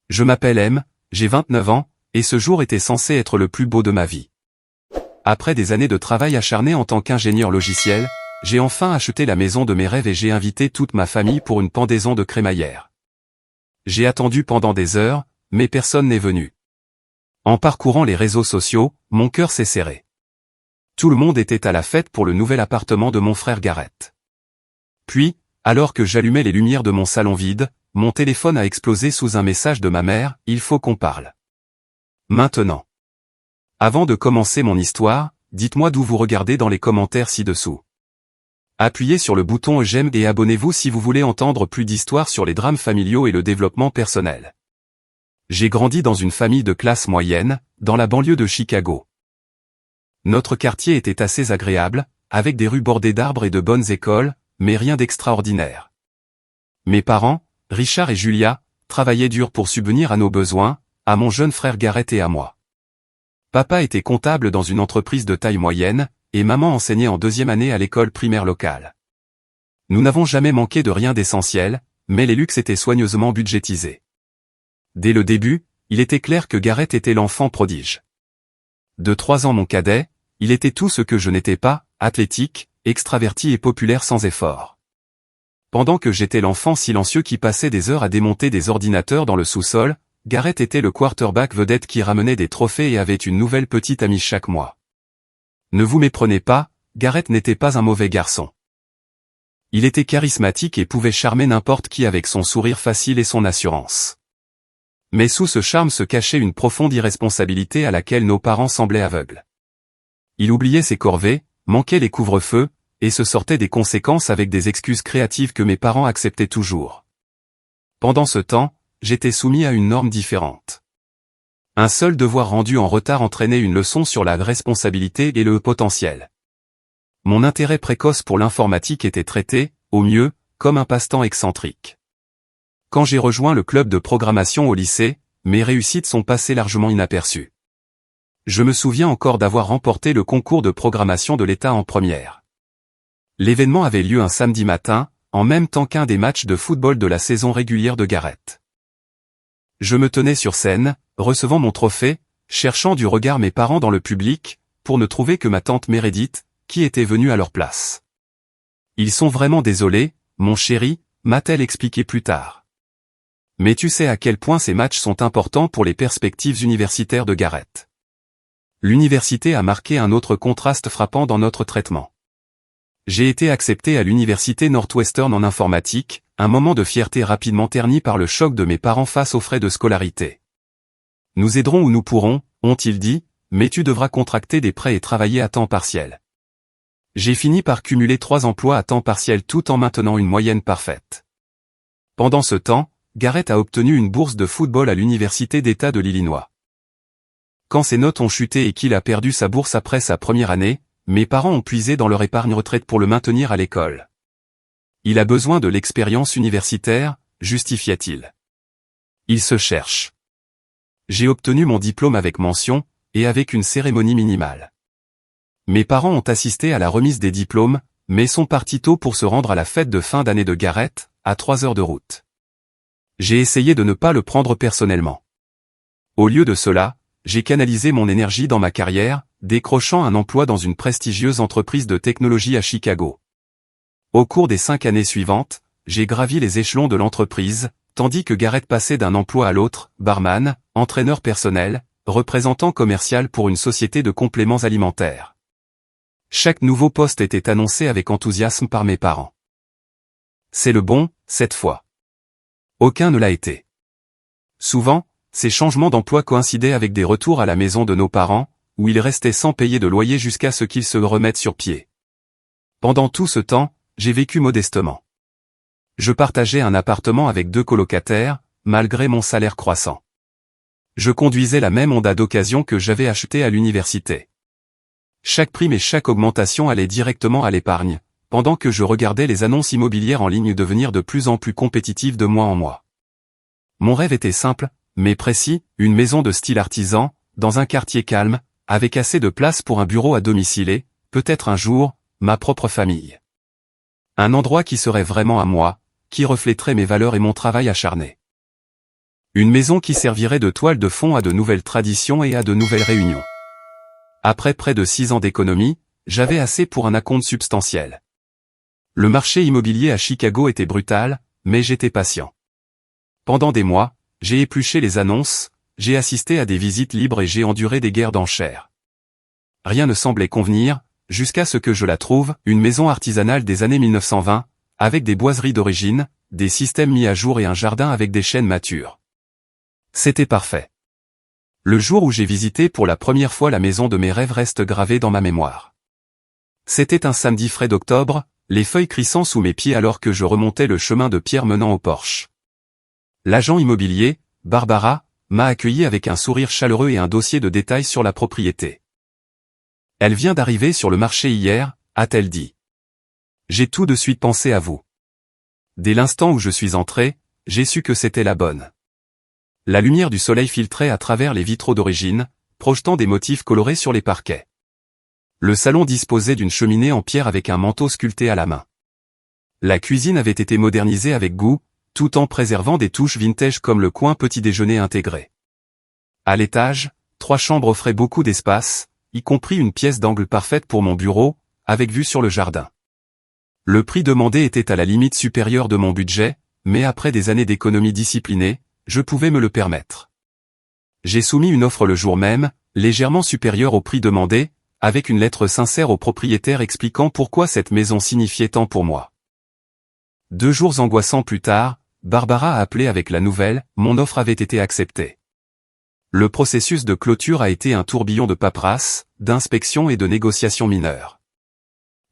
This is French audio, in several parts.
Je m'appelle M, j'ai 29 ans, et ce jour était censé être le plus beau de ma vie. Après des années de travail acharné en tant qu'ingénieur logiciel, j'ai enfin acheté la maison de mes rêves et j'ai invité toute ma famille pour une pendaison de crémaillère. J'ai attendu pendant des heures, mais personne n'est venu. En parcourant les réseaux sociaux, mon cœur s'est serré. Tout le monde était à la fête pour le nouvel appartement de mon frère Gareth. Puis, alors que j'allumais les lumières de mon salon vide, mon téléphone a explosé sous un message de ma mère, « Il faut qu'on parle. Maintenant. » Avant de commencer mon histoire, dites-moi d'où vous regardez dans les commentaires ci-dessous. Appuyez sur le bouton j'aime et abonnez-vous si vous voulez entendre plus d'histoires sur les drames familiaux et le développement personnel. J'ai grandi dans une famille de classe moyenne, dans la banlieue de Chicago. Notre quartier était assez agréable, avec des rues bordées d'arbres et de bonnes écoles, mais rien d'extraordinaire. Mes parents, Richard et Julia, travaillaient dur pour subvenir à nos besoins, à mon jeune frère Gareth et à moi. Papa était comptable dans une entreprise de taille moyenne, et maman enseignait en deuxième année à l'école primaire locale. Nous n'avons jamais manqué de rien d'essentiel, mais les luxes étaient soigneusement budgétisés. Dès le début, il était clair que Gareth était l'enfant prodige. De 3 ans mon cadet, il était tout ce que je n'étais pas, athlétique, extraverti et populaire sans effort. Pendant que j'étais l'enfant silencieux qui passait des heures à démonter des ordinateurs dans le sous-sol, Gareth était le quarterback vedette qui ramenait des trophées et avait une nouvelle petite amie chaque mois. Ne vous méprenez pas, Gareth n'était pas un mauvais garçon. Il était charismatique et pouvait charmer n'importe qui avec son sourire facile et son assurance. Mais sous ce charme se cachait une profonde irresponsabilité à laquelle nos parents semblaient aveugles. Il oubliait ses corvées, manquait les couvre-feux, et se sortait des conséquences avec des excuses créatives que mes parents acceptaient toujours. Pendant ce temps, j'étais soumis à une norme différente. Un seul devoir rendu en retard entraînait une leçon sur la responsabilité et le potentiel. Mon intérêt précoce pour l'informatique était traité, au mieux, comme un passe-temps excentrique. Quand j'ai rejoint le club de programmation au lycée, mes réussites sont passées largement inaperçues. Je me souviens encore d'avoir remporté le concours de programmation de l'État en première. L'événement avait lieu un samedi matin, en même temps qu'un des matchs de football de la saison régulière de Gareth. Je me tenais sur scène, recevant mon trophée, cherchant du regard mes parents dans le public, pour ne trouver que ma tante Meredith, qui était venue à leur place. Ils sont vraiment désolés, mon chéri, m'a-t-elle expliqué plus tard. Mais tu sais à quel point ces matchs sont importants pour les perspectives universitaires de Gareth. L'université a marqué un autre contraste frappant dans notre traitement. J'ai été accepté à l'université Northwestern en informatique, un moment de fierté rapidement terni par le choc de mes parents face aux frais de scolarité. Nous aiderons où nous pourrons, ont-ils dit, mais tu devras contracter des prêts et travailler à temps partiel. J'ai fini par cumuler 3 emplois à temps partiel tout en maintenant une moyenne parfaite. Pendant ce temps, Gareth a obtenu une bourse de football à l'université d'État de l'Illinois. Quand ses notes ont chuté et qu'il a perdu sa bourse après sa première année, mes parents ont puisé dans leur épargne retraite pour le maintenir à l'école. Il a besoin de l'expérience universitaire, justifiait-il. Il se cherche. J'ai obtenu mon diplôme avec mention, et avec une cérémonie minimale. Mes parents ont assisté à la remise des diplômes, mais sont partis tôt pour se rendre à la fête de fin d'année de Gareth, à 3 heures de route. J'ai essayé de ne pas le prendre personnellement. Au lieu de cela, j'ai canalisé mon énergie dans ma carrière, décrochant un emploi dans une prestigieuse entreprise de technologie à Chicago. Au cours des 5 années suivantes, j'ai gravi les échelons de l'entreprise, tandis que Gareth passait d'un emploi à l'autre, barman, entraîneur personnel, représentant commercial pour une société de compléments alimentaires. Chaque nouveau poste était annoncé avec enthousiasme par mes parents. C'est le bon, cette fois. Aucun ne l'a été. Souvent, ces changements d'emploi coïncidaient avec des retours à la maison de nos parents, où ils restaient sans payer de loyer jusqu'à ce qu'ils se remettent sur pied. Pendant tout ce temps, j'ai vécu modestement. Je partageais un appartement avec 2 colocataires, malgré mon salaire croissant. Je conduisais la même Honda d'occasion que j'avais achetée à l'université. Chaque prime et chaque augmentation allait directement à l'épargne, pendant que je regardais les annonces immobilières en ligne devenir de plus en plus compétitives de mois en mois. Mon rêve était simple, mais précis, une maison de style artisan, dans un quartier calme, avec assez de place pour un bureau à domicile et, peut-être un jour, ma propre famille. Un endroit qui serait vraiment à moi, qui reflèterait mes valeurs et mon travail acharné. Une maison qui servirait de toile de fond à de nouvelles traditions et à de nouvelles réunions. Après près de 6 ans d'économie, j'avais assez pour un acompte substantiel. Le marché immobilier à Chicago était brutal, mais j'étais patient. Pendant des mois, j'ai épluché les annonces, j'ai assisté à des visites libres et j'ai enduré des guerres d'enchères. Rien ne semblait convenir, jusqu'à ce que je la trouve, une maison artisanale des années 1920, avec des boiseries d'origine, des systèmes mis à jour et un jardin avec des chênes matures. C'était parfait. Le jour où j'ai visité pour la première fois la maison de mes rêves reste gravé dans ma mémoire. C'était un samedi frais d'octobre, les feuilles crissant sous mes pieds alors que je remontais le chemin de pierre menant au porche. L'agent immobilier, Barbara, m'a accueilli avec un sourire chaleureux et un dossier de détails sur la propriété. Elle vient d'arriver sur le marché hier, a-t-elle dit. J'ai tout de suite pensé à vous. Dès l'instant où je suis entré, j'ai su que c'était la bonne. La lumière du soleil filtrait à travers les vitraux d'origine, projetant des motifs colorés sur les parquets. Le salon disposait d'une cheminée en pierre avec un manteau sculpté à la main. La cuisine avait été modernisée avec goût, tout en préservant des touches vintage comme le coin petit déjeuner intégré. À l'étage, 3 chambres offraient beaucoup d'espace, y compris une pièce d'angle parfaite pour mon bureau, avec vue sur le jardin. Le prix demandé était à la limite supérieure de mon budget, mais après des années d'économie disciplinée, je pouvais me le permettre. J'ai soumis une offre le jour même, légèrement supérieure au prix demandé, avec une lettre sincère au propriétaire expliquant pourquoi cette maison signifiait tant pour moi. 2 jours angoissants plus tard, Barbara a appelé avec la nouvelle, mon offre avait été acceptée. Le processus de clôture a été un tourbillon de paperasse, d'inspection et de négociations mineures.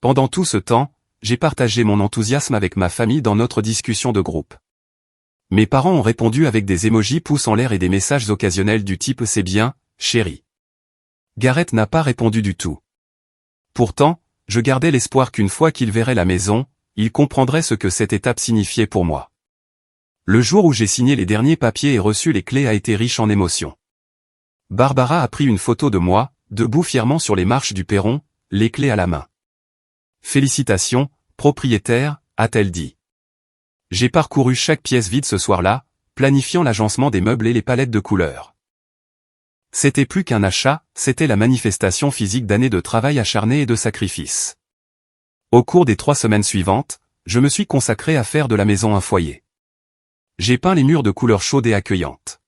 Pendant tout ce temps, j'ai partagé mon enthousiasme avec ma famille dans notre discussion de groupe. Mes parents ont répondu avec des émojis pouces en l'air et des messages occasionnels du type « c'est bien, chérie ». Gareth n'a pas répondu du tout. Pourtant, je gardais l'espoir qu'une fois qu'il verrait la maison, il comprendrait ce que cette étape signifiait pour moi. Le jour où j'ai signé les derniers papiers et reçu les clés a été riche en émotions. Barbara a pris une photo de moi, debout fièrement sur les marches du perron, les clés à la main. « Félicitations, propriétaire », a-t-elle dit. J'ai parcouru chaque pièce vide ce soir-là, planifiant l'agencement des meubles et les palettes de couleurs. C'était plus qu'un achat, c'était la manifestation physique d'années de travail acharné et de sacrifice. Au cours des 3 semaines suivantes, je me suis consacré à faire de la maison un foyer. J'ai peint les murs de couleurs chaudes et accueillantes.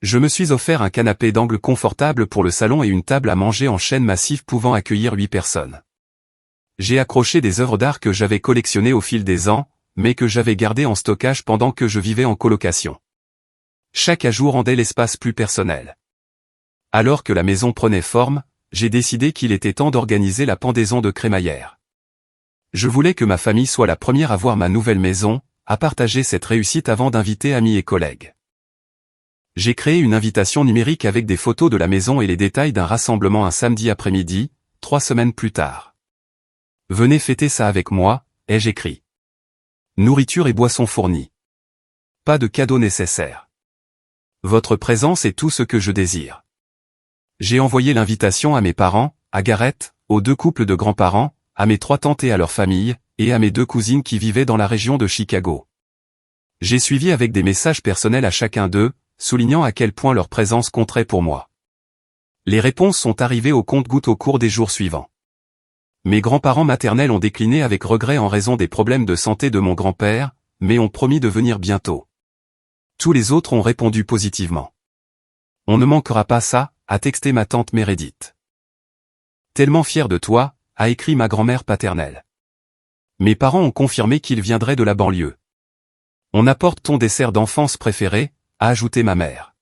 Je me suis offert un canapé d'angle confortable pour le salon et une table à manger en chêne massif pouvant accueillir 8 personnes. J'ai accroché des œuvres d'art que j'avais collectionnées au fil des ans, mais que j'avais gardées en stockage pendant que je vivais en colocation. Chaque ajout rendait l'espace plus personnel. Alors que la maison prenait forme, j'ai décidé qu'il était temps d'organiser la pendaison de crémaillère. Je voulais que ma famille soit la première à voir ma nouvelle maison, à partager cette réussite avant d'inviter amis et collègues. J'ai créé une invitation numérique avec des photos de la maison et les détails d'un rassemblement un samedi après-midi, 3 semaines plus tard. Venez fêter ça avec moi, ai-je écrit. Nourriture et boissons fournies. Pas de cadeaux nécessaires. Votre présence est tout ce que je désire. J'ai envoyé l'invitation à mes parents, à Gareth, aux 2 couples de grands-parents, à mes 3 tantes et à leurs familles, et à mes 2 cousines qui vivaient dans la région de Chicago. J'ai suivi avec des messages personnels à chacun d'eux, soulignant à quel point leur présence compterait pour moi. Les réponses sont arrivées au compte-gouttes au cours des jours suivants. Mes grands-parents maternels ont décliné avec regret en raison des problèmes de santé de mon grand-père, mais ont promis de venir bientôt. Tous les autres ont répondu positivement. On ne manquera pas ça, a texté ma tante Meredith. Tellement fier de toi, a écrit ma grand-mère paternelle. Mes parents ont confirmé qu'ils viendraient de la banlieue. On apporte ton dessert d'enfance préféré, a ajouté ma mère.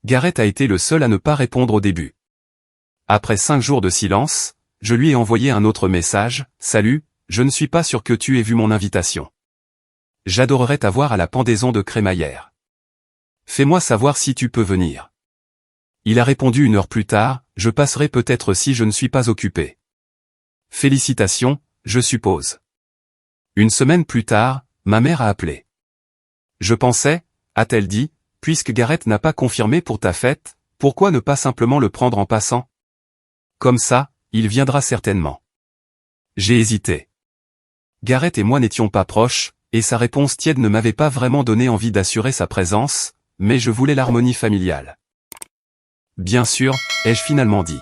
Gareth a été le seul à ne pas répondre au début. Après 5 jours de silence, je lui ai envoyé un autre message, « Salut, je ne suis pas sûr que tu aies vu mon invitation. J'adorerais t'avoir à la pendaison de crémaillère. Fais-moi savoir si tu peux venir. » Il a répondu 1 heure plus tard, « Je passerai peut-être si je ne suis pas occupé. » Félicitations, je suppose. 1 semaine plus tard, ma mère a appelé. Je pensais, a-t-elle dit, puisque Gareth n'a pas confirmé pour ta fête, pourquoi ne pas simplement le prendre en passant? Comme ça, il viendra certainement. J'ai hésité. Gareth et moi n'étions pas proches, et sa réponse tiède ne m'avait pas vraiment donné envie d'assurer sa présence, mais je voulais l'harmonie familiale. Bien sûr, ai-je finalement dit.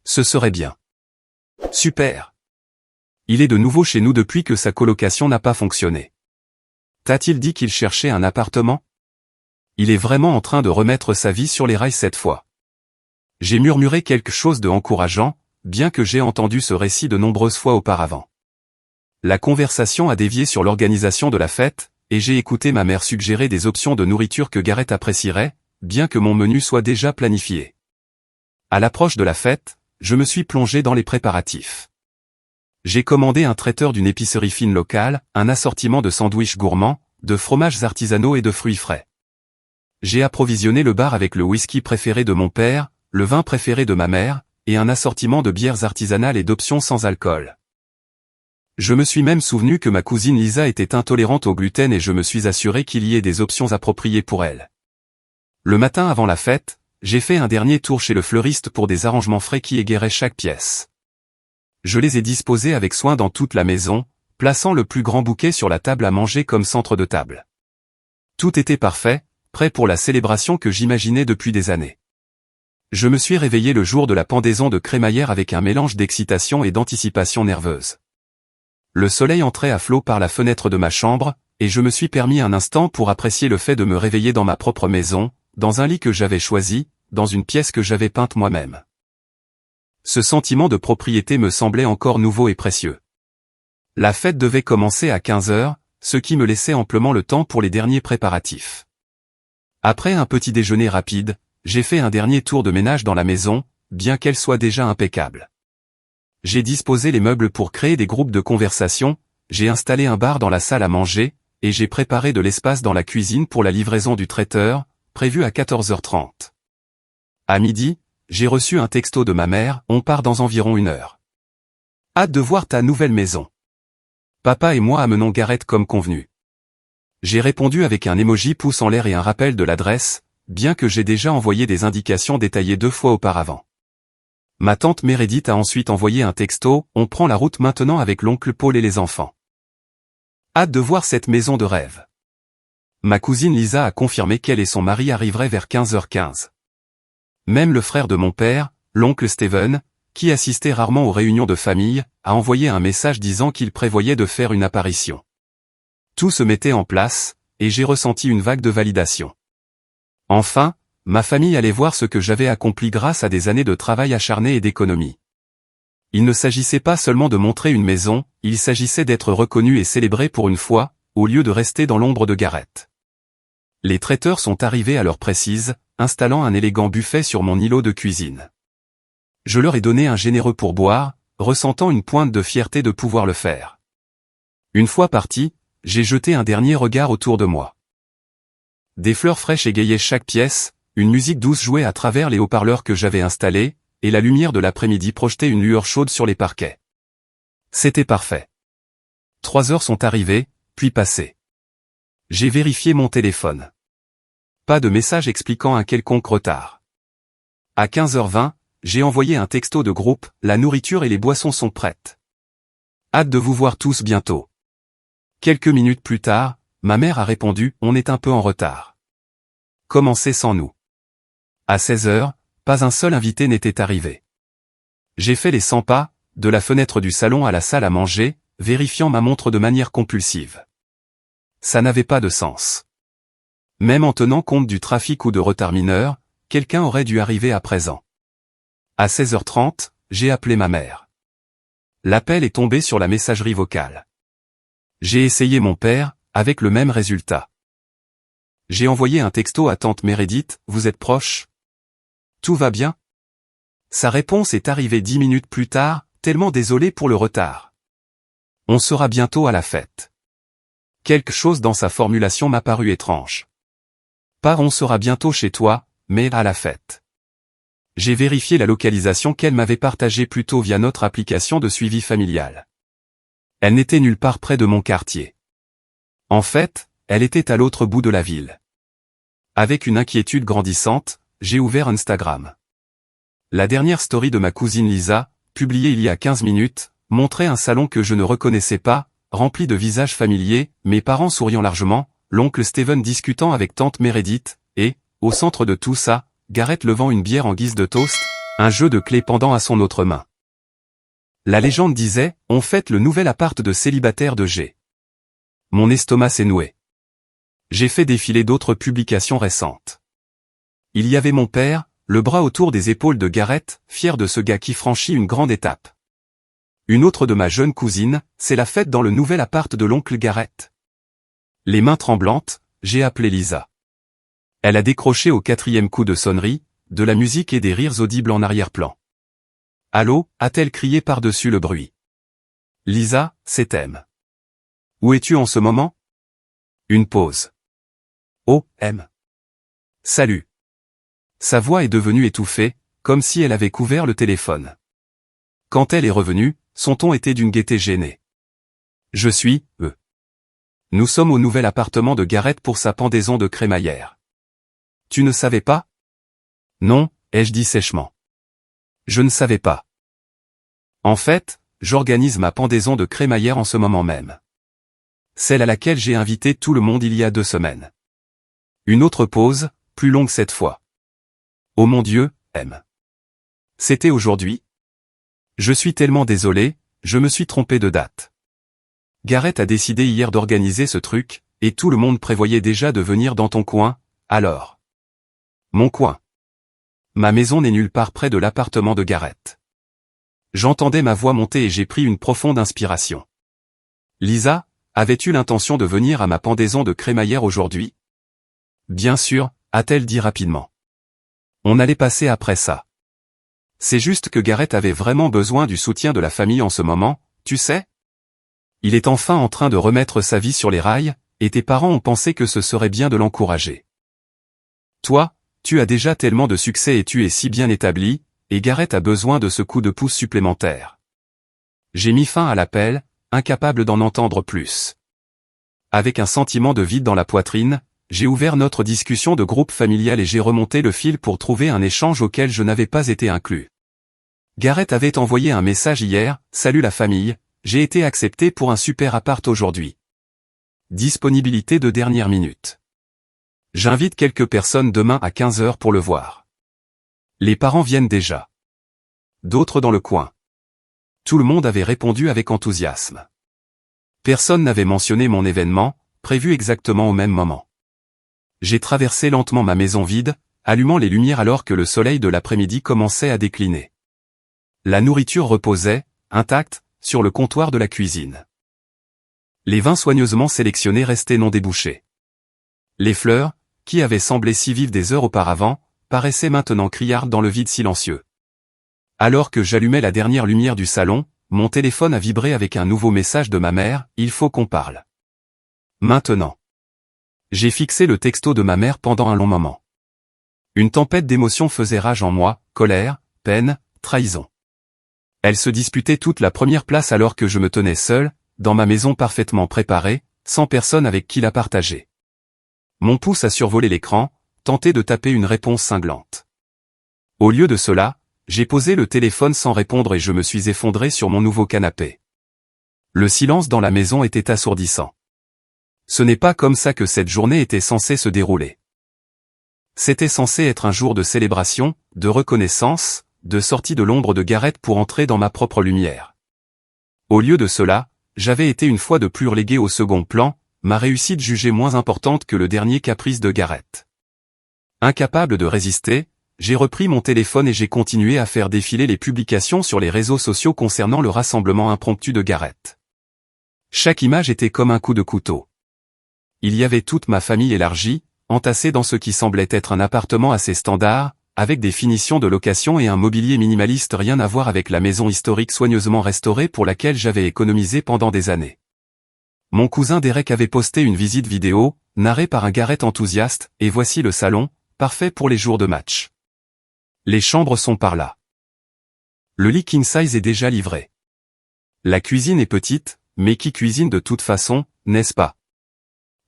Ce serait bien. Super. Il est de nouveau chez nous depuis que sa colocation n'a pas fonctionné. T'a-t-il dit qu'il cherchait un appartement? Il est vraiment en train de remettre sa vie sur les rails cette fois. J'ai murmuré quelque chose de encourageant, bien que j'ai entendu ce récit de nombreuses fois auparavant. La conversation a dévié sur l'organisation de la fête, et j'ai écouté ma mère suggérer des options de nourriture que Gareth apprécierait, bien que mon menu soit déjà planifié. À l'approche de la fête, je me suis plongé dans les préparatifs. J'ai commandé un traiteur d'une épicerie fine locale, un assortiment de sandwichs gourmands, de fromages artisanaux et de fruits frais. J'ai approvisionné le bar avec le whisky préféré de mon père, le vin préféré de ma mère, et un assortiment de bières artisanales et d'options sans alcool. Je me suis même souvenu que ma cousine Lisa était intolérante au gluten et je me suis assuré qu'il y ait des options appropriées pour elle. Le matin avant la fête, j'ai fait un dernier tour chez le fleuriste pour des arrangements frais qui égayeraient chaque pièce. Je les ai disposés avec soin dans toute la maison, plaçant le plus grand bouquet sur la table à manger comme centre de table. Tout était parfait, prêt pour la célébration que j'imaginais depuis des années. Je me suis réveillé le jour de la pendaison de crémaillère avec un mélange d'excitation et d'anticipation nerveuse. Le soleil entrait à flot par la fenêtre de ma chambre, et je me suis permis un instant pour apprécier le fait de me réveiller dans ma propre maison, dans un lit que j'avais choisi, dans une pièce que j'avais peinte moi-même. Ce sentiment de propriété me semblait encore nouveau et précieux. La fête devait commencer à 15 heures, ce qui me laissait amplement le temps pour les derniers préparatifs. Après un petit déjeuner rapide, j'ai fait un dernier tour de ménage dans la maison, bien qu'elle soit déjà impeccable. J'ai disposé les meubles pour créer des groupes de conversation, j'ai installé un bar dans la salle à manger, et j'ai préparé de l'espace dans la cuisine pour la livraison du traiteur, prévue à 14h30. À midi, j'ai reçu un texto de ma mère, on part dans environ 1 heure. Hâte de voir ta nouvelle maison. Papa et moi amenons Gareth comme convenu. J'ai répondu avec un emoji pouce en l'air et un rappel de l'adresse, bien que j'ai déjà envoyé des indications détaillées 2 fois auparavant. Ma tante Meredith a ensuite envoyé un texto, on prend la route maintenant avec l'oncle Paul et les enfants. Hâte de voir cette maison de rêve. Ma cousine Lisa a confirmé qu'elle et son mari arriveraient vers 15h15. Même le frère de mon père, l'oncle Steven, qui assistait rarement aux réunions de famille, a envoyé un message disant qu'il prévoyait de faire une apparition. Tout se mettait en place, et j'ai ressenti une vague de validation. Enfin, ma famille allait voir ce que j'avais accompli grâce à des années de travail acharné et d'économie. Il ne s'agissait pas seulement de montrer une maison, il s'agissait d'être reconnu et célébré pour une fois, au lieu de rester dans l'ombre de Gareth. Les traiteurs sont arrivés à l'heure précise, installant un élégant buffet sur mon îlot de cuisine. Je leur ai donné un généreux pourboire, ressentant une pointe de fierté de pouvoir le faire. Une fois parti, j'ai jeté un dernier regard autour de moi. Des fleurs fraîches égayaient chaque pièce, une musique douce jouait à travers les haut-parleurs que j'avais installés, et la lumière de l'après-midi projetait une lueur chaude sur les parquets. C'était parfait. 3 heures sont arrivées, puis passées. J'ai vérifié mon téléphone. Pas de message expliquant un quelconque retard. À 15h20, j'ai envoyé un texto de groupe, la nourriture et les boissons sont prêtes. Hâte de vous voir tous bientôt. Quelques minutes plus tard, ma mère a répondu, on est un peu en retard. Commencez sans nous. À 16h, pas un seul invité n'était arrivé. J'ai fait les 100 pas, de la fenêtre du salon à la salle à manger, vérifiant ma montre de manière compulsive. Ça n'avait pas de sens. Même en tenant compte du trafic ou de retard mineur, quelqu'un aurait dû arriver à présent. À 16h30, j'ai appelé ma mère. L'appel est tombé sur la messagerie vocale. J'ai essayé mon père, avec le même résultat. J'ai envoyé un texto à tante Meredith, vous êtes proche? Tout va bien? Sa réponse est arrivée 10 minutes plus tard, tellement désolé pour le retard. On sera bientôt à la fête. Quelque chose dans sa formulation m'a paru étrange. Pas on sera bientôt chez toi, mais à la fête. J'ai vérifié la localisation qu'elle m'avait partagée plus tôt via notre application de suivi familial. Elle n'était nulle part près de mon quartier. En fait, elle était à l'autre bout de la ville. Avec une inquiétude grandissante, j'ai ouvert Instagram. La dernière story de ma cousine Lisa, publiée il y a 15 minutes, montrait un salon que je ne reconnaissais pas, rempli de visages familiers, mes parents souriant largement, l'oncle Steven discutant avec tante Meredith, et, au centre de tout ça, Gareth levant une bière en guise de toast, un jeu de clés pendant à son autre main. La légende disait, on fête le nouvel appart de célibataire de G. Mon estomac s'est noué. J'ai fait défiler d'autres publications récentes. Il y avait mon père, le bras autour des épaules de Gareth, fier de ce gars qui franchit une grande étape. Une autre de ma jeune cousine, c'est la fête dans le nouvel appart de l'oncle Gareth. Les mains tremblantes, j'ai appelé Lisa. Elle a décroché au 4e coup de sonnerie, de la musique et des rires audibles en arrière-plan. Allô, a-t-elle crié par-dessus le bruit. Lisa, c'est M. Où es-tu en ce moment? Une pause. Oh, M. Salut. Sa voix est devenue étouffée, comme si elle avait couvert le téléphone. Quand elle est revenue, son ton était d'une gaieté gênée. Je suis, Nous sommes au nouvel appartement de Gareth pour sa pendaison de crémaillère. Tu ne savais pas? Non, ai-je dit sèchement. Je ne savais pas. En fait, j'organise ma pendaison de crémaillère en ce moment même. Celle à laquelle j'ai invité tout le monde il y a 2 semaines. Une autre pause, plus longue cette fois. Oh mon Dieu, M. C'était aujourd'hui? Je suis tellement désolé, je me suis trompé de date. Gareth a décidé hier d'organiser ce truc, et tout le monde prévoyait déjà de venir dans ton coin, alors. Mon coin. Ma maison n'est nulle part près de l'appartement de Gareth. J'entendais ma voix monter et j'ai pris une profonde inspiration. Lisa, avais-tu l'intention de venir à ma pendaison de crémaillère aujourd'hui? Bien sûr, a-t-elle dit rapidement. On allait passer après ça. C'est juste que Gareth avait vraiment besoin du soutien de la famille en ce moment, tu sais? Il est enfin en train de remettre sa vie sur les rails, et tes parents ont pensé que ce serait bien de l'encourager. Toi, tu as déjà tellement de succès et tu es si bien établi, et Gareth a besoin de ce coup de pouce supplémentaire. J'ai mis fin à l'appel, incapable d'en entendre plus. Avec un sentiment de vide dans la poitrine, j'ai ouvert notre discussion de groupe familial et j'ai remonté le fil pour trouver un échange auquel je n'avais pas été inclus. Gareth avait envoyé un message hier, « Salut la famille, j'ai été accepté pour un super appart aujourd'hui. Disponibilité de dernière minute. J'invite quelques personnes demain à 15 h pour le voir. Les parents viennent déjà. D'autres dans le coin. » Tout le monde avait répondu avec enthousiasme. Personne n'avait mentionné mon événement, prévu exactement au même moment. J'ai traversé lentement ma maison vide, allumant les lumières alors que le soleil de l'après-midi commençait à décliner. La nourriture reposait, intacte, sur le comptoir de la cuisine. Les vins soigneusement sélectionnés restaient non débouchés. Les fleurs, qui avaient semblé si vives des heures auparavant, paraissaient maintenant criardes dans le vide silencieux. Alors que j'allumais la dernière lumière du salon, mon téléphone a vibré avec un nouveau message de ma mère, « Il faut qu'on parle. » Maintenant. J'ai fixé le texto de ma mère pendant un long moment. Une tempête d'émotions faisait rage en moi, colère, peine, trahison. Elle se disputait toute la première place alors que je me tenais seul, dans ma maison parfaitement préparée, sans personne avec qui la partager. Mon pouce a survolé l'écran, tenté de taper une réponse cinglante. Au lieu de cela, j'ai posé le téléphone sans répondre et je me suis effondré sur mon nouveau canapé. Le silence dans la maison était assourdissant. Ce n'est pas comme ça que cette journée était censée se dérouler. C'était censé être un jour de célébration, de reconnaissance, de sortie de l'ombre de Gareth pour entrer dans ma propre lumière. Au lieu de cela, j'avais été une fois de plus relégué au second plan, ma réussite jugée moins importante que le dernier caprice de Gareth. Incapable de résister, j'ai repris mon téléphone et j'ai continué à faire défiler les publications sur les réseaux sociaux concernant le rassemblement impromptu de Gareth. Chaque image était comme un coup de couteau. Il y avait toute ma famille élargie, entassée dans ce qui semblait être un appartement assez standard, avec des finitions de location et un mobilier minimaliste rien à voir avec la maison historique soigneusement restaurée pour laquelle j'avais économisé pendant des années. Mon cousin Derek avait posté une visite vidéo, narrée par un Gareth enthousiaste, et voici le salon, parfait pour les jours de match. Les chambres sont par là. Le lit king size est déjà livré. La cuisine est petite, mais qui cuisine de toute façon, n'est-ce pas?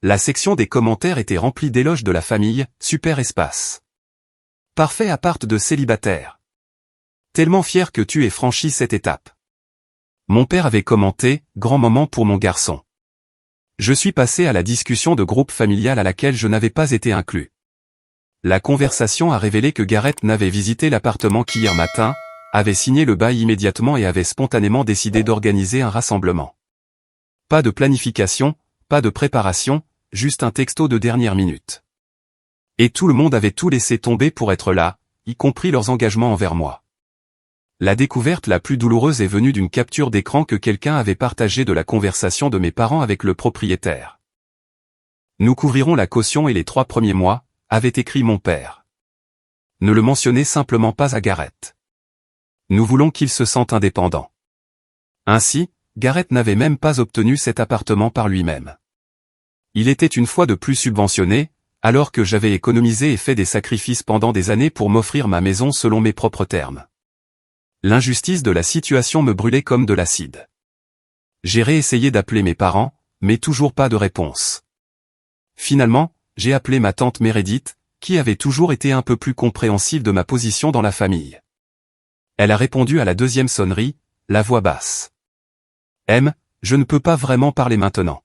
La section des commentaires était remplie d'éloges de la famille, super espace. Parfait appart de célibataire. Tellement fier que tu aies franchi cette étape. Mon père avait commenté, grand moment pour mon garçon. Je suis passé à la discussion de groupe familial à laquelle je n'avais pas été inclus. La conversation a révélé que Gareth n'avait visité l'appartement qu'hier matin, avait signé le bail immédiatement et avait spontanément décidé d'organiser un rassemblement. Pas de planification, pas de préparation, juste un texto de dernière minute. Et tout le monde avait tout laissé tomber pour être là, y compris leurs engagements envers moi. La découverte la plus douloureuse est venue d'une capture d'écran que quelqu'un avait partagée de la conversation de mes parents avec le propriétaire. Nous couvrirons la caution et les 3 premiers mois, avait écrit mon père. Ne le mentionnez simplement pas à Gareth. Nous voulons qu'il se sente indépendant. Ainsi, Gareth n'avait même pas obtenu cet appartement par lui-même. Il était une fois de plus subventionné, alors que j'avais économisé et fait des sacrifices pendant des années pour m'offrir ma maison selon mes propres termes. L'injustice de la situation me brûlait comme de l'acide. J'ai réessayé d'appeler mes parents, mais toujours pas de réponse. Finalement, j'ai appelé ma tante Meredith, qui avait toujours été un peu plus compréhensive de ma position dans la famille. Elle a répondu à la 2e sonnerie, la voix basse. « M, je ne peux pas vraiment parler maintenant. »«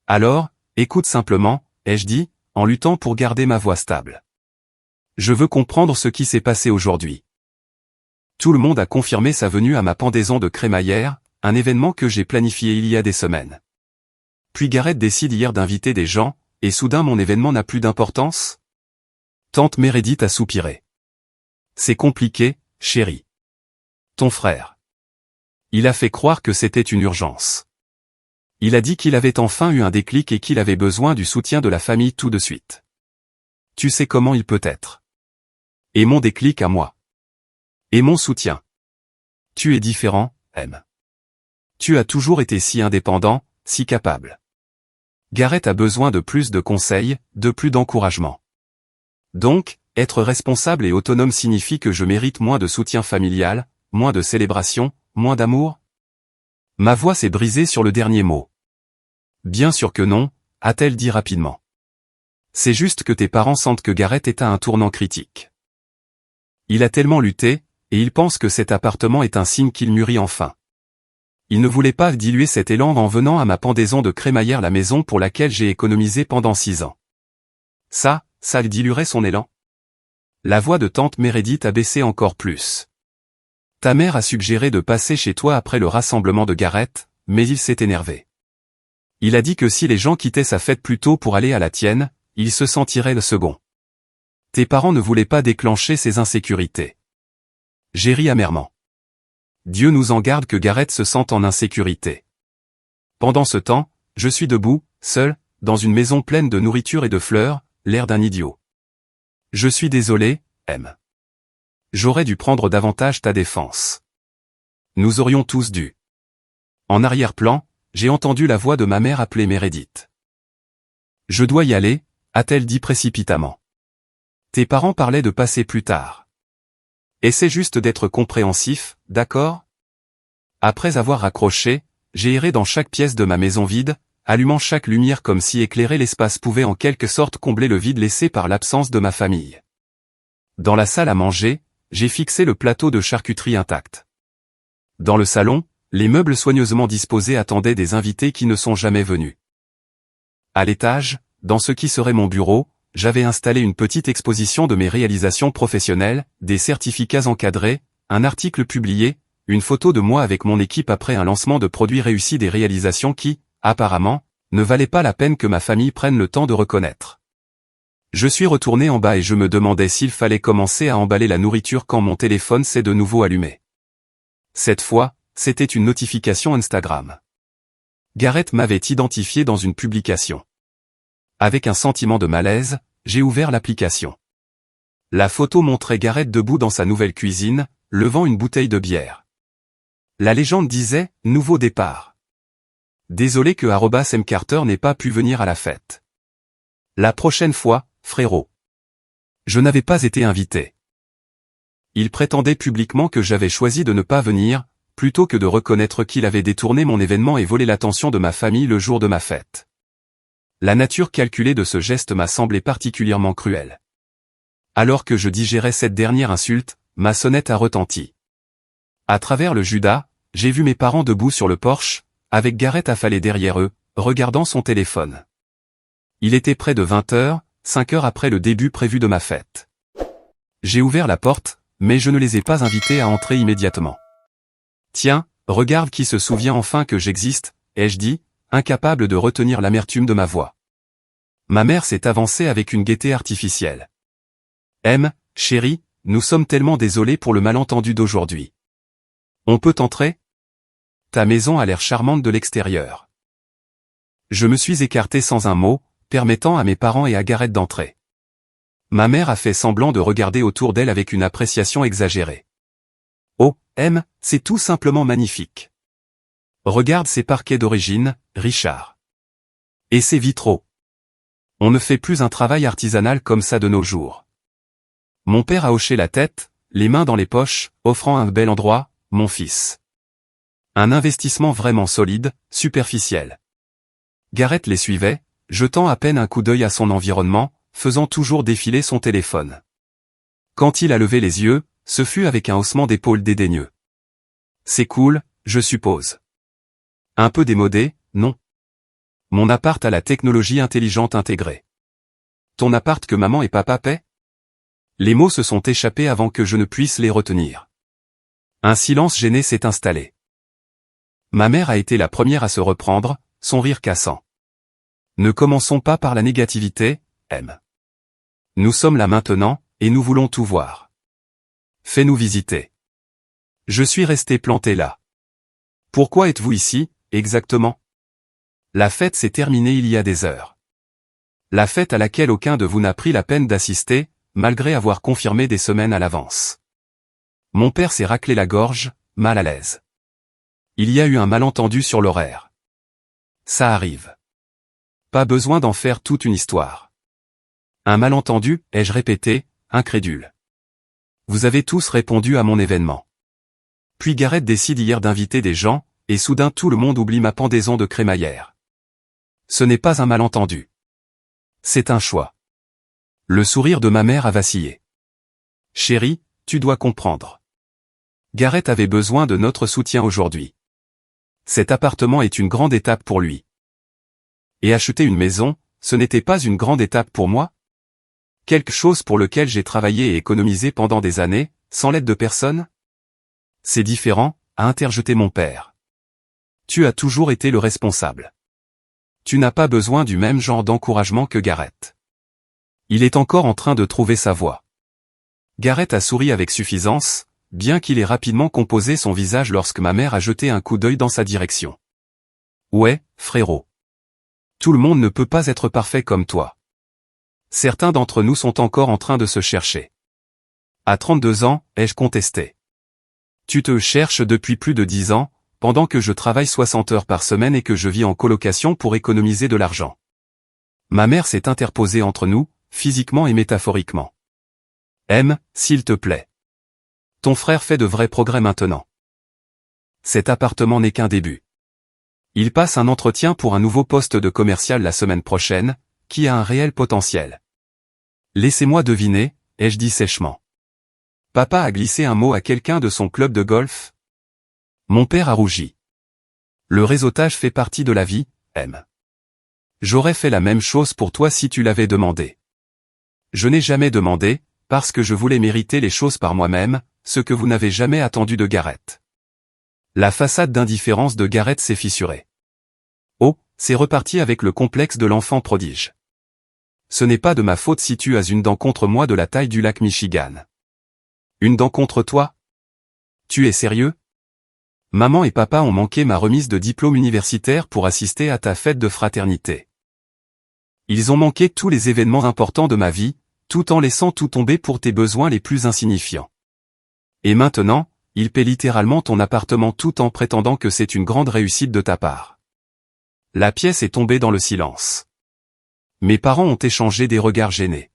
Alors, écoute simplement, » ai-je dit, en luttant pour garder ma voix stable. « Je veux comprendre ce qui s'est passé aujourd'hui. » Tout le monde a confirmé sa venue à ma pendaison de crémaillère, un événement que j'ai planifié il y a des semaines. Puis Gareth décide hier d'inviter des gens, et soudain mon événement n'a plus d'importance? Tante Meredith a soupiré. C'est compliqué, chérie. Ton frère. Il a fait croire que c'était une urgence. Il a dit qu'il avait enfin eu un déclic et qu'il avait besoin du soutien de la famille tout de suite. Tu sais comment il peut être. Et mon déclic à moi. Et mon soutien. Tu es différent, M. Tu as toujours été si indépendant, si capable. Gareth a besoin de plus de conseils, de plus d'encouragement. Donc, être responsable et autonome signifie que je mérite moins de soutien familial, moins de célébration, moins d'amour? Ma voix s'est brisée sur le dernier mot. Bien sûr que non, a-t-elle dit rapidement. C'est juste que tes parents sentent que Gareth est à un tournant critique. Il a tellement lutté, et il pense que cet appartement est un signe qu'il mûrit enfin. Il ne voulait pas diluer cet élan en venant à ma pendaison de crémaillère, la maison pour laquelle j'ai économisé pendant 6 ans. Ça diluerait son élan. La voix de tante Meredith a baissé encore plus. Ta mère a suggéré de passer chez toi après le rassemblement de Gareth, mais il s'est énervé. Il a dit que si les gens quittaient sa fête plus tôt pour aller à la tienne, il se sentirait le second. Tes parents ne voulaient pas déclencher ces insécurités. J'ai ri amèrement. Dieu nous en garde que Gareth se sente en insécurité. Pendant ce temps, je suis debout, seul, dans une maison pleine de nourriture et de fleurs, l'air d'un idiot. Je suis désolé, M. J'aurais dû prendre davantage ta défense. Nous aurions tous dû. En arrière-plan, j'ai entendu la voix de ma mère appeler Meredith. Je dois y aller, a-t-elle dit précipitamment. Tes parents parlaient de passer plus tard. Essaie juste d'être compréhensif, d'accord? Après avoir raccroché, j'ai erré dans chaque pièce de ma maison vide, allumant chaque lumière comme si éclairer l'espace pouvait en quelque sorte combler le vide laissé par l'absence de ma famille. Dans la salle à manger, j'ai fixé le plateau de charcuterie intact. Dans le salon, les meubles soigneusement disposés attendaient des invités qui ne sont jamais venus. À l'étage, dans ce qui serait mon bureau, j'avais installé une petite exposition de mes réalisations professionnelles, des certificats encadrés, un article publié, une photo de moi avec mon équipe après un lancement de produits réussi, des réalisations qui, apparemment, ne valaient pas la peine que ma famille prenne le temps de reconnaître. Je suis retourné en bas et je me demandais s'il fallait commencer à emballer la nourriture quand mon téléphone s'est de nouveau allumé. Cette fois, c'était une notification Instagram. Gareth m'avait identifié dans une publication. Avec un sentiment de malaise, j'ai ouvert l'application. La photo montrait Gareth debout dans sa nouvelle cuisine, levant une bouteille de bière. La légende disait « Nouveau départ ». Désolé que @mcarter n'ait pas pu venir à la fête. La prochaine fois, frérot. Je n'avais pas été invité. Il prétendait publiquement que j'avais choisi de ne pas venir, plutôt que de reconnaître qu'il avait détourné mon événement et volé l'attention de ma famille le jour de ma fête. La nature calculée de ce geste m'a semblé particulièrement cruelle. Alors que je digérais cette dernière insulte, ma sonnette a retenti. À travers le Judas, j'ai vu mes parents debout sur le porche, avec Gareth affalé derrière eux, regardant son téléphone. Il était près de 20 heures, 5 heures après le début prévu de ma fête. J'ai ouvert la porte, mais je ne les ai pas invités à entrer immédiatement. Tiens, regarde qui se souvient enfin que j'existe, ai-je dit, incapable de retenir l'amertume de ma voix. Ma mère s'est avancée avec une gaieté artificielle. Chérie, nous sommes tellement désolés pour le malentendu d'aujourd'hui. On peut entrer? Ta maison a l'air charmante de l'extérieur. Je me suis écarté sans un mot, permettant à mes parents et à Gareth d'entrer. Ma mère a fait semblant de regarder autour d'elle avec une appréciation exagérée. Oh, c'est tout simplement magnifique. Regarde ces parquets d'origine, Richard. Et ces vitraux. On ne fait plus un travail artisanal comme ça de nos jours. Mon père a hoché la tête, les mains dans les poches, offrant un bel endroit, mon fils. Un investissement vraiment solide, superficiel. Gareth les suivait, jetant à peine un coup d'œil à son environnement, faisant toujours défiler son téléphone. Quand il a levé les yeux, ce fut avec un haussement d'épaules dédaigneux. C'est cool, je suppose. Un peu démodé, non? Mon appart a la technologie intelligente intégrée. Ton appart que maman et papa paient? Les mots se sont échappés avant que je ne puisse les retenir. Un silence gêné s'est installé. Ma mère a été la première à se reprendre, son rire cassant. Ne commençons pas par la négativité, Nous sommes là maintenant, et nous voulons tout voir. Fais-nous visiter. Je suis resté planté là. Pourquoi êtes-vous ici, exactement? La fête s'est terminée il y a des heures. La fête à laquelle aucun de vous n'a pris la peine d'assister, malgré avoir confirmé des semaines à l'avance. Mon père s'est raclé la gorge, mal à l'aise. Il y a eu un malentendu sur l'horaire. Ça arrive. Pas besoin d'en faire toute une histoire. Un malentendu, ai-je répété, incrédule. Vous avez tous répondu à mon événement. Puis Gareth décide hier d'inviter des gens, et soudain tout le monde oublie ma pendaison de crémaillère. Ce n'est pas un malentendu. C'est un choix. Le sourire de ma mère a vacillé. Chérie, tu dois comprendre. Gareth avait besoin de notre soutien aujourd'hui. Cet appartement est une grande étape pour lui. Et acheter une maison, ce n'était pas une grande étape pour moi? Quelque chose pour lequel j'ai travaillé et économisé pendant des années, sans l'aide de personne? C'est différent, a interjeté mon père. Tu as toujours été le responsable. Tu n'as pas besoin du même genre d'encouragement que Gareth. Il est encore en train de trouver sa voie. Gareth a souri avec suffisance, bien qu'il ait rapidement composé son visage lorsque ma mère a jeté un coup d'œil dans sa direction. Ouais, frérot. Tout le monde ne peut pas être parfait comme toi. Certains d'entre nous sont encore en train de se chercher. À 32 ans, ai-je contesté. Tu te cherches depuis plus de 10 ans, pendant que je travaille 60 heures par semaine et que je vis en colocation pour économiser de l'argent. Ma mère s'est interposée entre nous, physiquement et métaphoriquement. S'il te plaît. Ton frère fait de vrais progrès maintenant. Cet appartement n'est qu'un début. Il passe un entretien pour un nouveau poste de commercial la semaine prochaine, qui a un réel potentiel. Laissez-moi deviner, ai-je dit sèchement. Papa a glissé un mot à quelqu'un de son club de golf? Mon père a rougi. Le réseautage fait partie de la vie, J'aurais fait la même chose pour toi si tu l'avais demandé. Je n'ai jamais demandé, parce que je voulais mériter les choses par moi-même, ce que vous n'avez jamais attendu de Gareth. La façade d'indifférence de Gareth s'est fissurée. Oh, c'est reparti avec le complexe de l'enfant prodige. Ce n'est pas de ma faute si tu as une dent contre moi de la taille du lac Michigan. Une dent contre toi? Tu es sérieux? Maman et papa ont manqué ma remise de diplôme universitaire pour assister à ta fête de fraternité. Ils ont manqué tous les événements importants de ma vie, tout en laissant tout tomber pour tes besoins les plus insignifiants. Et maintenant, ils paient littéralement ton appartement tout en prétendant que c'est une grande réussite de ta part. La pièce est tombée dans le silence. Mes parents ont échangé des regards gênés.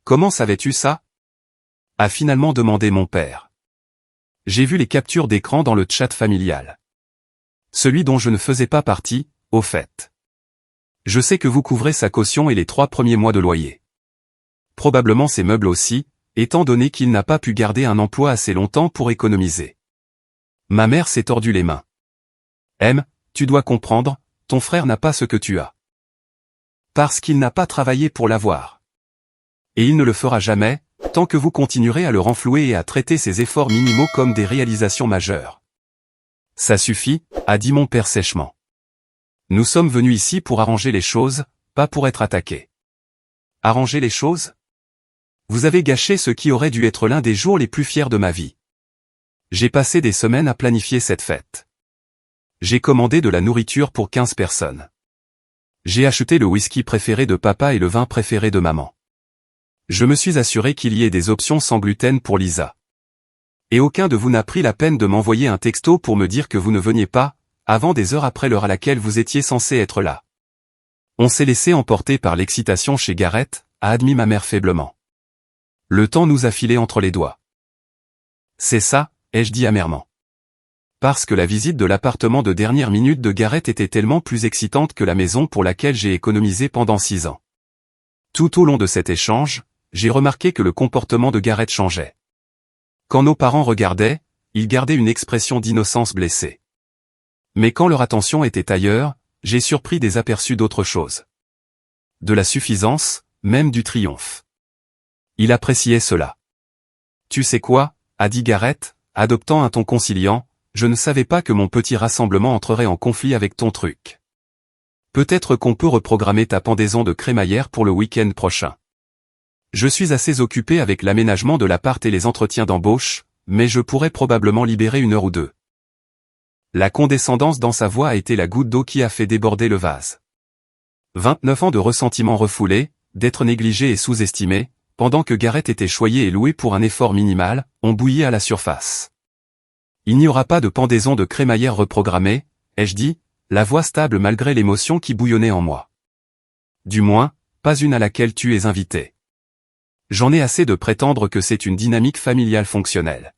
Comment savais-tu ça? A finalement demandé mon père. J'ai vu les captures d'écran dans le chat familial. Celui dont je ne faisais pas partie, au fait. Je sais que vous couvrez sa caution et les 3 premiers mois de loyer. Probablement ses meubles aussi, étant donné qu'il n'a pas pu garder un emploi assez longtemps pour économiser. Ma mère s'est tordu les mains. Tu dois comprendre, ton frère n'a pas ce que tu as. Parce qu'il n'a pas travaillé pour l'avoir. Et il ne le fera jamais, tant que vous continuerez à le renflouer et à traiter ses efforts minimaux comme des réalisations majeures. Ça suffit, a dit mon père sèchement. Nous sommes venus ici pour arranger les choses, pas pour être attaqués. Arranger les choses? Vous avez gâché ce qui aurait dû être l'un des jours les plus fiers de ma vie. J'ai passé des semaines à planifier cette fête. J'ai commandé de la nourriture pour 15 personnes. J'ai acheté le whisky préféré de papa et le vin préféré de maman. Je me suis assuré qu'il y ait des options sans gluten pour Lisa. Et aucun de vous n'a pris la peine de m'envoyer un texto pour me dire que vous ne veniez pas, avant des heures après l'heure à laquelle vous étiez censé être là. On s'est laissé emporter par l'excitation chez Gareth, a admis ma mère faiblement. Le temps nous a filé entre les doigts. C'est ça, ai-je dit amèrement. Parce que la visite de l'appartement de dernière minute de Gareth était tellement plus excitante que la maison pour laquelle j'ai économisé pendant 6 ans. Tout au long de cet échange, j'ai remarqué que le comportement de Gareth changeait. Quand nos parents regardaient, ils gardaient une expression d'innocence blessée. Mais quand leur attention était ailleurs, j'ai surpris des aperçus d'autre chose. De la suffisance, même du triomphe. Il appréciait cela. Tu sais quoi, a dit Gareth, adoptant un ton conciliant, je ne savais pas que mon petit rassemblement entrerait en conflit avec ton truc. Peut-être qu'on peut reprogrammer ta pendaison de crémaillère pour le week-end prochain. Je suis assez occupé avec l'aménagement de l'appart et les entretiens d'embauche, mais je pourrais probablement libérer 1 heure ou 2. La condescendance dans sa voix a été la goutte d'eau qui a fait déborder le vase. 29 ans de ressentiment refoulé, d'être négligé et sous-estimé, pendant que Gareth était choyé et loué pour un effort minimal, ont bouilli à la surface. Il n'y aura pas de pendaison de crémaillère reprogrammée, ai-je dit, la voix stable malgré l'émotion qui bouillonnait en moi. Du moins, pas une à laquelle tu es invité. J'en ai assez de prétendre que c'est une dynamique familiale fonctionnelle.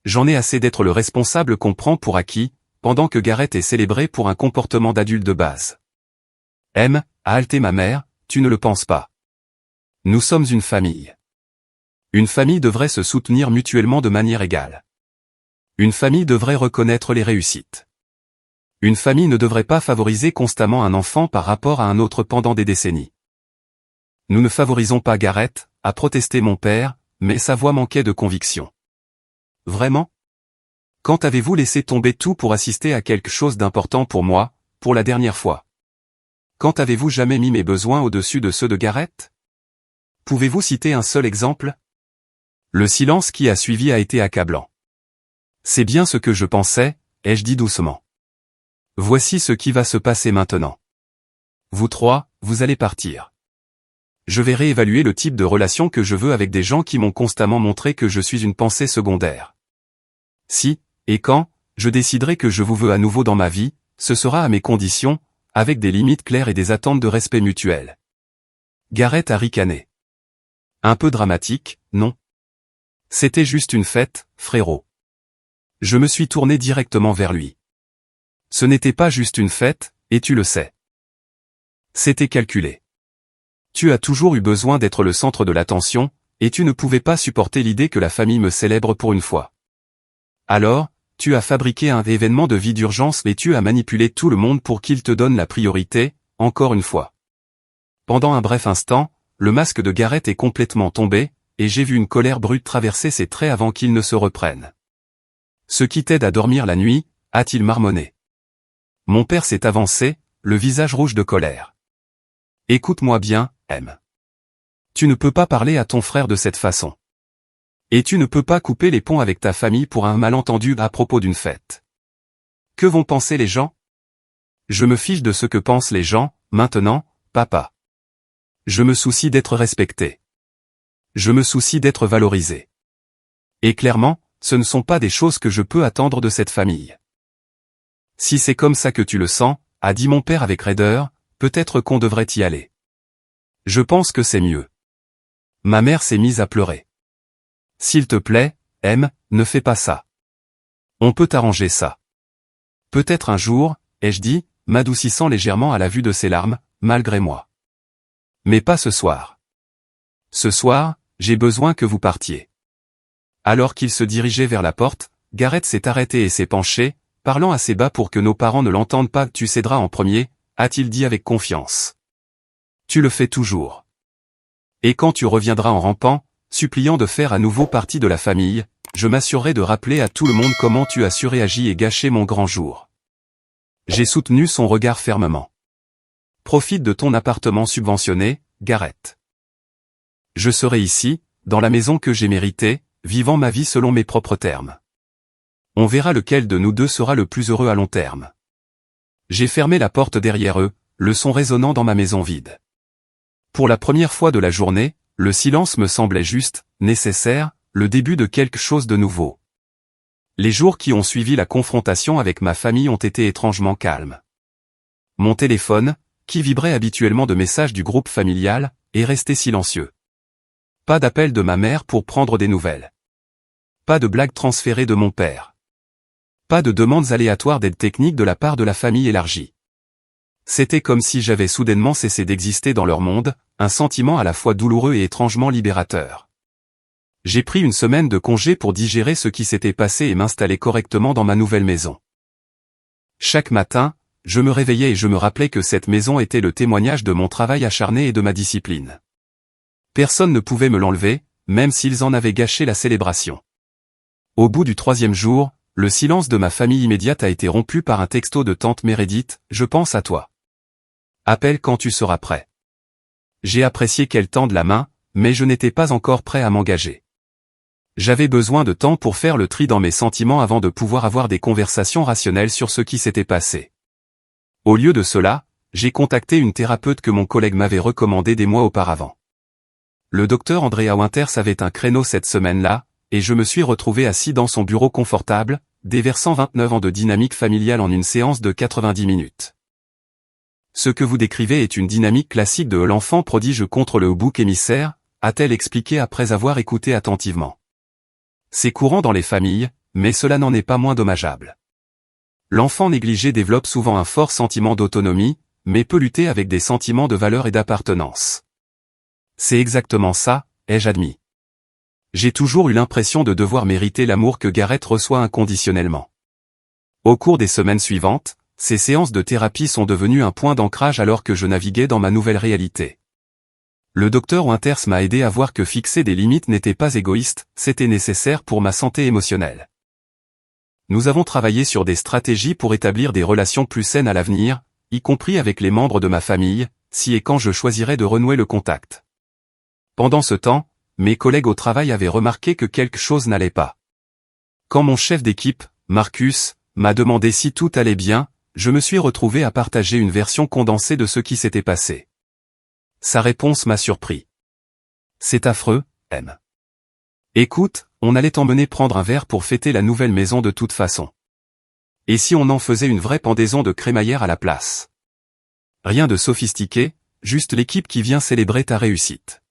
J'en ai assez d'être le responsable qu'on prend pour acquis, pendant que Gareth est célébré pour un comportement d'adulte de base. A halté ma mère, tu ne le penses pas. Nous sommes une famille. Une famille devrait se soutenir mutuellement de manière égale. Une famille devrait reconnaître les réussites. Une famille ne devrait pas favoriser constamment un enfant par rapport à un autre pendant des décennies. Nous ne favorisons pas Gareth, a protesté mon père, mais sa voix manquait de conviction. Vraiment? Quand avez-vous laissé tomber tout pour assister à quelque chose d'important pour moi, pour la dernière fois? Quand avez-vous jamais mis mes besoins au-dessus de ceux de Gareth? Pouvez-vous citer un seul exemple? Le silence qui a suivi a été accablant. C'est bien ce que je pensais, ai-je dit doucement. Voici ce qui va se passer maintenant. Vous trois, vous allez partir. Je vais réévaluer le type de relation que je veux avec des gens qui m'ont constamment montré que je suis une pensée secondaire. Si, et quand, je déciderai que je vous veux à nouveau dans ma vie, ce sera à mes conditions, avec des limites claires et des attentes de respect mutuel. Gareth a ricané. Un peu dramatique, non? C'était juste une fête, frérot. Je me suis tourné directement vers lui. Ce n'était pas juste une fête, et tu le sais. C'était calculé. Tu as toujours eu besoin d'être le centre de l'attention, et tu ne pouvais pas supporter l'idée que la famille me célèbre pour une fois. Alors, tu as fabriqué un événement de vie d'urgence et tu as manipulé tout le monde pour qu'il te donne la priorité, encore une fois. Pendant un bref instant, le masque de Gareth est complètement tombé, et j'ai vu une colère brute traverser ses traits avant qu'il ne se reprenne. Ce qui t'aide à dormir la nuit, a-t-il marmonné. Mon père s'est avancé, le visage rouge de colère. Écoute-moi bien, Tu ne peux pas parler à ton frère de cette façon. Et tu ne peux pas couper les ponts avec ta famille pour un malentendu à propos d'une fête. Que vont penser les gens? Je me fiche de ce que pensent les gens, maintenant, papa. Je me soucie d'être respecté. Je me soucie d'être valorisé. Et clairement, ce ne sont pas des choses que je peux attendre de cette famille. Si c'est comme ça que tu le sens, a dit mon père avec raideur, peut-être qu'on devrait y aller. Je pense que c'est mieux. Ma mère s'est mise à pleurer. S'il te plaît, ne fais pas ça. On peut arranger ça. Peut-être un jour, ai-je dit, m'adoucissant légèrement à la vue de ses larmes, malgré moi. Mais pas ce soir. Ce soir, j'ai besoin que vous partiez. Alors qu'il se dirigeait vers la porte, Gareth s'est arrêté et s'est penché, parlant assez bas pour que nos parents ne l'entendent pas. Tu céderas en premier, a-t-il dit avec confiance. Tu le fais toujours. Et quand tu reviendras en rampant, suppliant de faire à nouveau partie de la famille, je m'assurerai de rappeler à tout le monde comment tu as surréagi et gâché mon grand jour. J'ai soutenu son regard fermement. Profite de ton appartement subventionné, Garrett. Je serai ici, dans la maison que j'ai méritée, vivant ma vie selon mes propres termes. On verra lequel de nous deux sera le plus heureux à long terme. J'ai fermé la porte derrière eux, le son résonnant dans ma maison vide. Pour la première fois de la journée, le silence me semblait juste, nécessaire, le début de quelque chose de nouveau. Les jours qui ont suivi la confrontation avec ma famille ont été étrangement calmes. Mon téléphone, qui vibrait habituellement de messages du groupe familial, est resté silencieux. Pas d'appel de ma mère pour prendre des nouvelles. Pas de blagues transférées de mon père. Pas de demandes aléatoires d'aide technique de la part de la famille élargie. C'était comme si j'avais soudainement cessé d'exister dans leur monde, un sentiment à la fois douloureux et étrangement libérateur. J'ai pris une semaine de congé pour digérer ce qui s'était passé et m'installer correctement dans ma nouvelle maison. Chaque matin, je me réveillais et je me rappelais que cette maison était le témoignage de mon travail acharné et de ma discipline. Personne ne pouvait me l'enlever, même s'ils en avaient gâché la célébration. Au bout du 3e jour, le silence de ma famille immédiate a été rompu par un texto de tante Meredith, je pense à toi. Appelle quand tu seras prêt. J'ai apprécié qu'elle tende la main, mais je n'étais pas encore prêt à m'engager. J'avais besoin de temps pour faire le tri dans mes sentiments avant de pouvoir avoir des conversations rationnelles sur ce qui s'était passé. Au lieu de cela, j'ai contacté une thérapeute que mon collègue m'avait recommandée des mois auparavant. Le docteur Andrea Winters avait un créneau cette semaine-là, et je me suis retrouvé assis dans son bureau confortable, déversant 29 ans de dynamique familiale en une séance de 90 minutes. Ce que vous décrivez est une dynamique classique de l'enfant prodige contre le bouc émissaire, a-t-elle expliqué après avoir écouté attentivement. C'est courant dans les familles, mais cela n'en est pas moins dommageable. L'enfant négligé développe souvent un fort sentiment d'autonomie, mais peut lutter avec des sentiments de valeur et d'appartenance. C'est exactement ça, ai-je admis. J'ai toujours eu l'impression de devoir mériter l'amour que Garrett reçoit inconditionnellement. Au cours des semaines suivantes, ces séances de thérapie sont devenues un point d'ancrage alors que je naviguais dans ma nouvelle réalité. Le docteur Winters m'a aidé à voir que fixer des limites n'était pas égoïste, c'était nécessaire pour ma santé émotionnelle. Nous avons travaillé sur des stratégies pour établir des relations plus saines à l'avenir, y compris avec les membres de ma famille, si et quand je choisirais de renouer le contact. Pendant ce temps, mes collègues au travail avaient remarqué que quelque chose n'allait pas. Quand mon chef d'équipe, Marcus, m'a demandé si tout allait bien, je me suis retrouvé à partager une version condensée de ce qui s'était passé. Sa réponse m'a surpris. C'est affreux, M. Écoute, on allait t'emmener prendre un verre pour fêter la nouvelle maison de toute façon. Et si on en faisait une vraie pendaison de crémaillère à la place? Rien de sophistiqué, juste l'équipe qui vient célébrer ta réussite.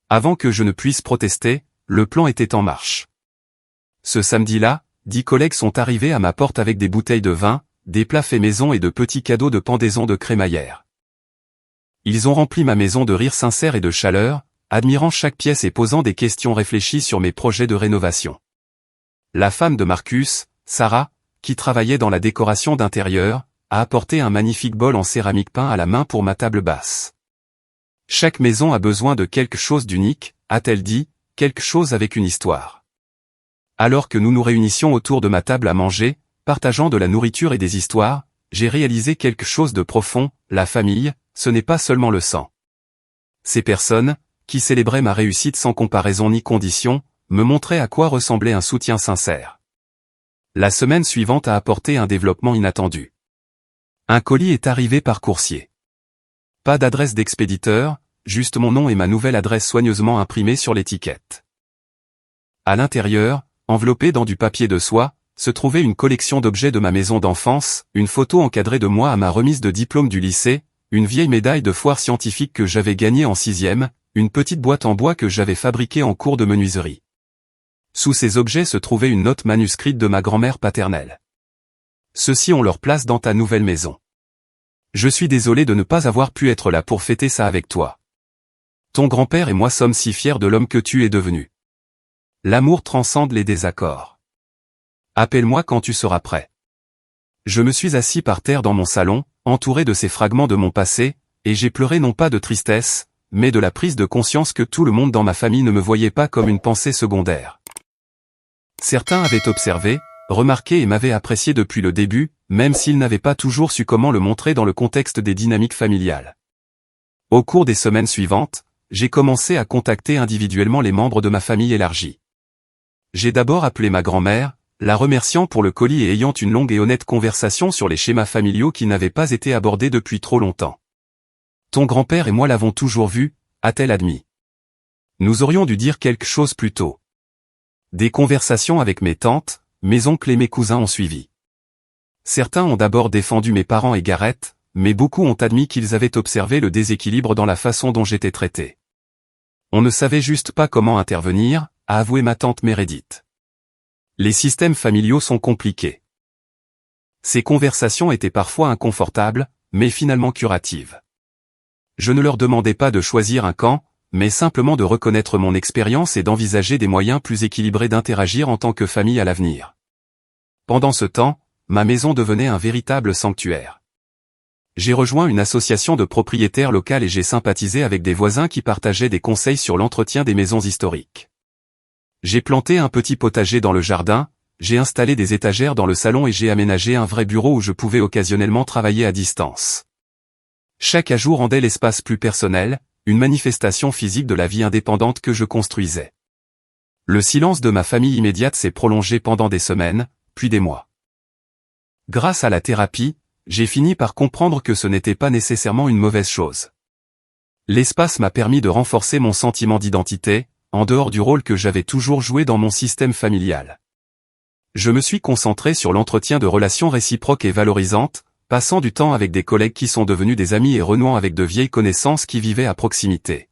Avant que je ne puisse protester, le plan était en marche. Ce samedi-là, 10 collègues sont arrivés à ma porte avec des bouteilles de vin, des plats faits maison et de petits cadeaux de pendaison de crémaillère. Ils ont rempli ma maison de rires sincères et de chaleur, admirant chaque pièce et posant des questions réfléchies sur mes projets de rénovation. La femme de Marcus, Sarah, qui travaillait dans la décoration d'intérieur, a apporté un magnifique bol en céramique peint à la main pour ma table basse. Chaque maison a besoin de quelque chose d'unique, a-t-elle dit, quelque chose avec une histoire. Alors que nous nous réunissions autour de ma table à manger, partageant de la nourriture et des histoires, j'ai réalisé quelque chose de profond, la famille, ce n'est pas seulement le sang. Ces personnes, qui célébraient ma réussite sans comparaison ni condition, me montraient à quoi ressemblait un soutien sincère. La semaine suivante a apporté un développement inattendu. Un colis est arrivé par coursier. Pas d'adresse d'expéditeur, juste mon nom et ma nouvelle adresse soigneusement imprimée sur l'étiquette. À l'intérieur, enveloppé dans du papier de soie, se trouvait une collection d'objets de ma maison d'enfance, une photo encadrée de moi à ma remise de diplôme du lycée, une vieille médaille de foire scientifique que j'avais gagnée en 6e, une petite boîte en bois que j'avais fabriquée en cours de menuiserie. Sous ces objets se trouvait une note manuscrite de ma grand-mère paternelle. Ceux-ci ont leur place dans ta nouvelle maison. Je suis désolé de ne pas avoir pu être là pour fêter ça avec toi. Ton grand-père et moi sommes si fiers de l'homme que tu es devenu. L'amour transcende les désaccords. Appelle-moi quand tu seras prêt. Je me suis assis par terre dans mon salon, entouré de ces fragments de mon passé, et j'ai pleuré non pas de tristesse, mais de la prise de conscience que tout le monde dans ma famille ne me voyait pas comme une pensée secondaire. Certains avaient observé, remarqué et m'avaient apprécié depuis le début, même s'ils n'avaient pas toujours su comment le montrer dans le contexte des dynamiques familiales. Au cours des semaines suivantes, j'ai commencé à contacter individuellement les membres de ma famille élargie. J'ai d'abord appelé ma grand-mère, la remerciant pour le colis et ayant une longue et honnête conversation sur les schémas familiaux qui n'avaient pas été abordés depuis trop longtemps. Ton grand-père et moi l'avons toujours vu, a-t-elle admis. Nous aurions dû dire quelque chose plus tôt. Des conversations avec mes tantes, mes oncles et mes cousins ont suivi. Certains ont d'abord défendu mes parents et Gareth, mais beaucoup ont admis qu'ils avaient observé le déséquilibre dans la façon dont j'étais traité. On ne savait juste pas comment intervenir, a avoué ma tante Meredith. Les systèmes familiaux sont compliqués. Ces conversations étaient parfois inconfortables, mais finalement curatives. Je ne leur demandais pas de choisir un camp, mais simplement de reconnaître mon expérience et d'envisager des moyens plus équilibrés d'interagir en tant que famille à l'avenir. Pendant ce temps, ma maison devenait un véritable sanctuaire. J'ai rejoint une association de propriétaires locales et j'ai sympathisé avec des voisins qui partageaient des conseils sur l'entretien des maisons historiques. J'ai planté un petit potager dans le jardin, j'ai installé des étagères dans le salon et j'ai aménagé un vrai bureau où je pouvais occasionnellement travailler à distance. Chaque ajout rendait l'espace plus personnel, une manifestation physique de la vie indépendante que je construisais. Le silence de ma famille immédiate s'est prolongé pendant des semaines, puis des mois. Grâce à la thérapie, j'ai fini par comprendre que ce n'était pas nécessairement une mauvaise chose. L'espace m'a permis de renforcer mon sentiment d'identité, en dehors du rôle que j'avais toujours joué dans mon système familial. Je me suis concentré sur l'entretien de relations réciproques et valorisantes, passant du temps avec des collègues qui sont devenus des amis et renouant avec de vieilles connaissances qui vivaient à proximité.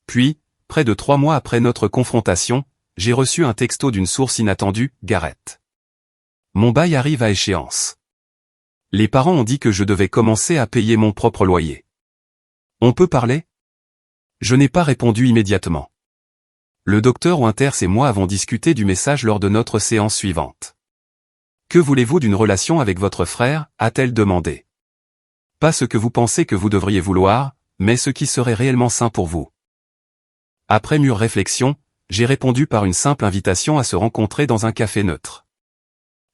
Puis, près de 3 mois après notre confrontation, j'ai reçu un texto d'une source inattendue, Gareth. Mon bail arrive à échéance. Les parents ont dit que je devais commencer à payer mon propre loyer. On peut parler ? Je n'ai pas répondu immédiatement. Le docteur Winters et moi avons discuté du message lors de notre séance suivante. Que voulez-vous d'une relation avec votre frère, a-t-elle demandé. Pas ce que vous pensez que vous devriez vouloir, mais ce qui serait réellement sain pour vous. Après mûre réflexion, j'ai répondu par une simple invitation à se rencontrer dans un café neutre.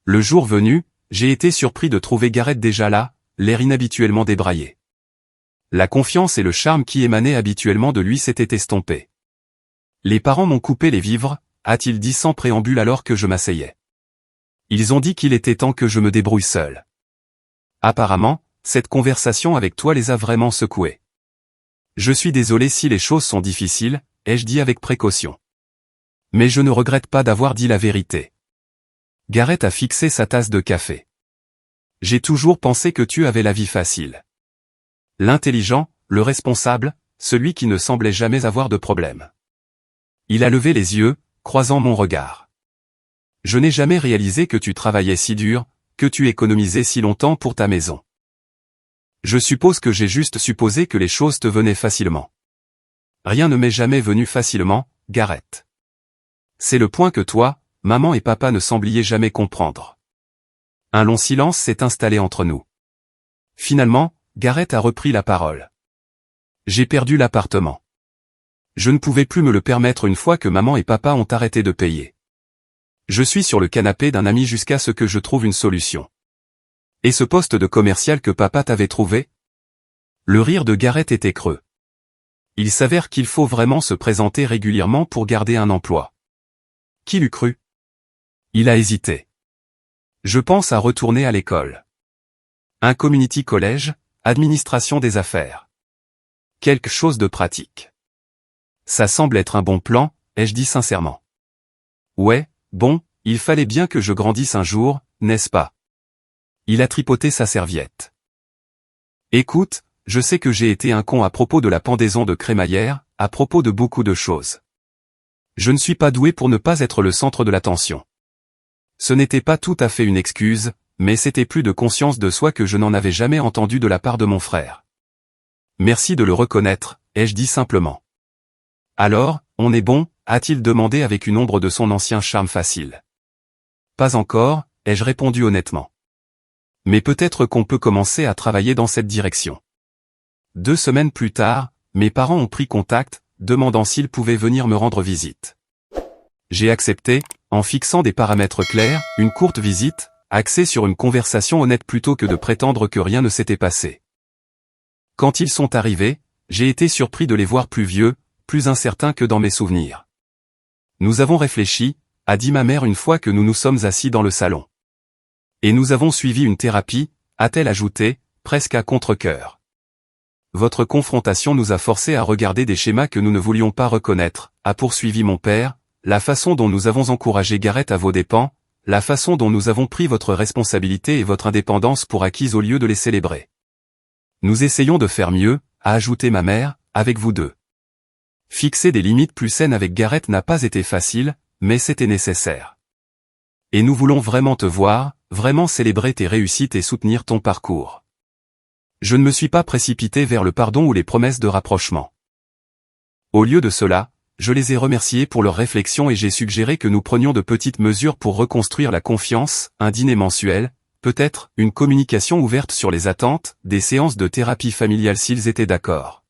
Le jour venu, j'ai été surpris de trouver Gareth déjà là, l'air inhabituellement débraillé. La confiance et le charme qui émanaient habituellement de lui s'étaient estompés. Les parents m'ont coupé les vivres, a-t-il dit sans préambule alors que je m'asseyais. Ils ont dit qu'il était temps que je me débrouille seul. Apparemment, cette conversation avec toi les a vraiment secoués. Je suis désolé si les choses sont difficiles, ai-je dit avec précaution. Mais je ne regrette pas d'avoir dit la vérité. Gareth a fixé sa tasse de café. J'ai toujours pensé que tu avais la vie facile. L'intelligent, le responsable, celui qui ne semblait jamais avoir de problème. Il a levé les yeux, croisant mon regard. Je n'ai jamais réalisé que tu travaillais si dur, que tu économisais si longtemps pour ta maison. Je suppose que j'ai juste supposé que les choses te venaient facilement. Rien ne m'est jamais venu facilement, Gareth. C'est le point que toi, maman et papa ne sembliez jamais comprendre. Un long silence s'est installé entre nous. Finalement, Gareth a repris la parole. J'ai perdu l'appartement. Je ne pouvais plus me le permettre une fois que maman et papa ont arrêté de payer. Je suis sur le canapé d'un ami jusqu'à ce que je trouve une solution. Et ce poste de commercial que papa t'avait trouvé ? Le rire de Gareth était creux. Il s'avère qu'il faut vraiment se présenter régulièrement pour garder un emploi. Qui l'eût cru ? Il a hésité. Je pense à retourner à l'école. Un community college, administration des affaires. Quelque chose de pratique. Ça semble être un bon plan, ai-je dit sincèrement. Ouais, bon, il fallait bien que je grandisse un jour, n'est-ce pas? Il a tripoté sa serviette. Écoute, je sais que j'ai été un con à propos de la pendaison de crémaillère, à propos de beaucoup de choses. Je ne suis pas doué pour ne pas être le centre de l'attention. Ce n'était pas tout à fait une excuse, mais c'était plus de conscience de soi que je n'en avais jamais entendu de la part de mon frère. Merci de le reconnaître, ai-je dit simplement. Alors, on est bon, a-t-il demandé avec une ombre de son ancien charme facile. Pas encore, ai-je répondu honnêtement. Mais peut-être qu'on peut commencer à travailler dans cette direction. 2 semaines plus tard, mes parents ont pris contact, demandant s'ils pouvaient venir me rendre visite. J'ai accepté, en fixant des paramètres clairs, une courte visite, axée sur une conversation honnête plutôt que de prétendre que rien ne s'était passé. Quand ils sont arrivés, j'ai été surpris de les voir plus vieux, plus incertains que dans mes souvenirs. Nous avons réfléchi, a dit ma mère une fois que nous nous sommes assis dans le salon. Et nous avons suivi une thérapie, a-t-elle ajouté, presque à contre-cœur. Votre confrontation nous a forcés à regarder des schémas que nous ne voulions pas reconnaître, a poursuivi mon père, la façon dont nous avons encouragé Gareth à vos dépens, la façon dont nous avons pris votre responsabilité et votre indépendance pour acquise au lieu de les célébrer. Nous essayons de faire mieux, a ajouté ma mère, avec vous deux. Fixer des limites plus saines avec Gareth n'a pas été facile, mais c'était nécessaire. Et nous voulons vraiment te voir, vraiment célébrer tes réussites et soutenir ton parcours. Je ne me suis pas précipité vers le pardon ou les promesses de rapprochement. Au lieu de cela, je les ai remerciés pour leur réflexion et j'ai suggéré que nous prenions de petites mesures pour reconstruire la confiance, un dîner mensuel, peut-être, une communication ouverte sur les attentes, des séances de thérapie familiale s'ils étaient d'accord.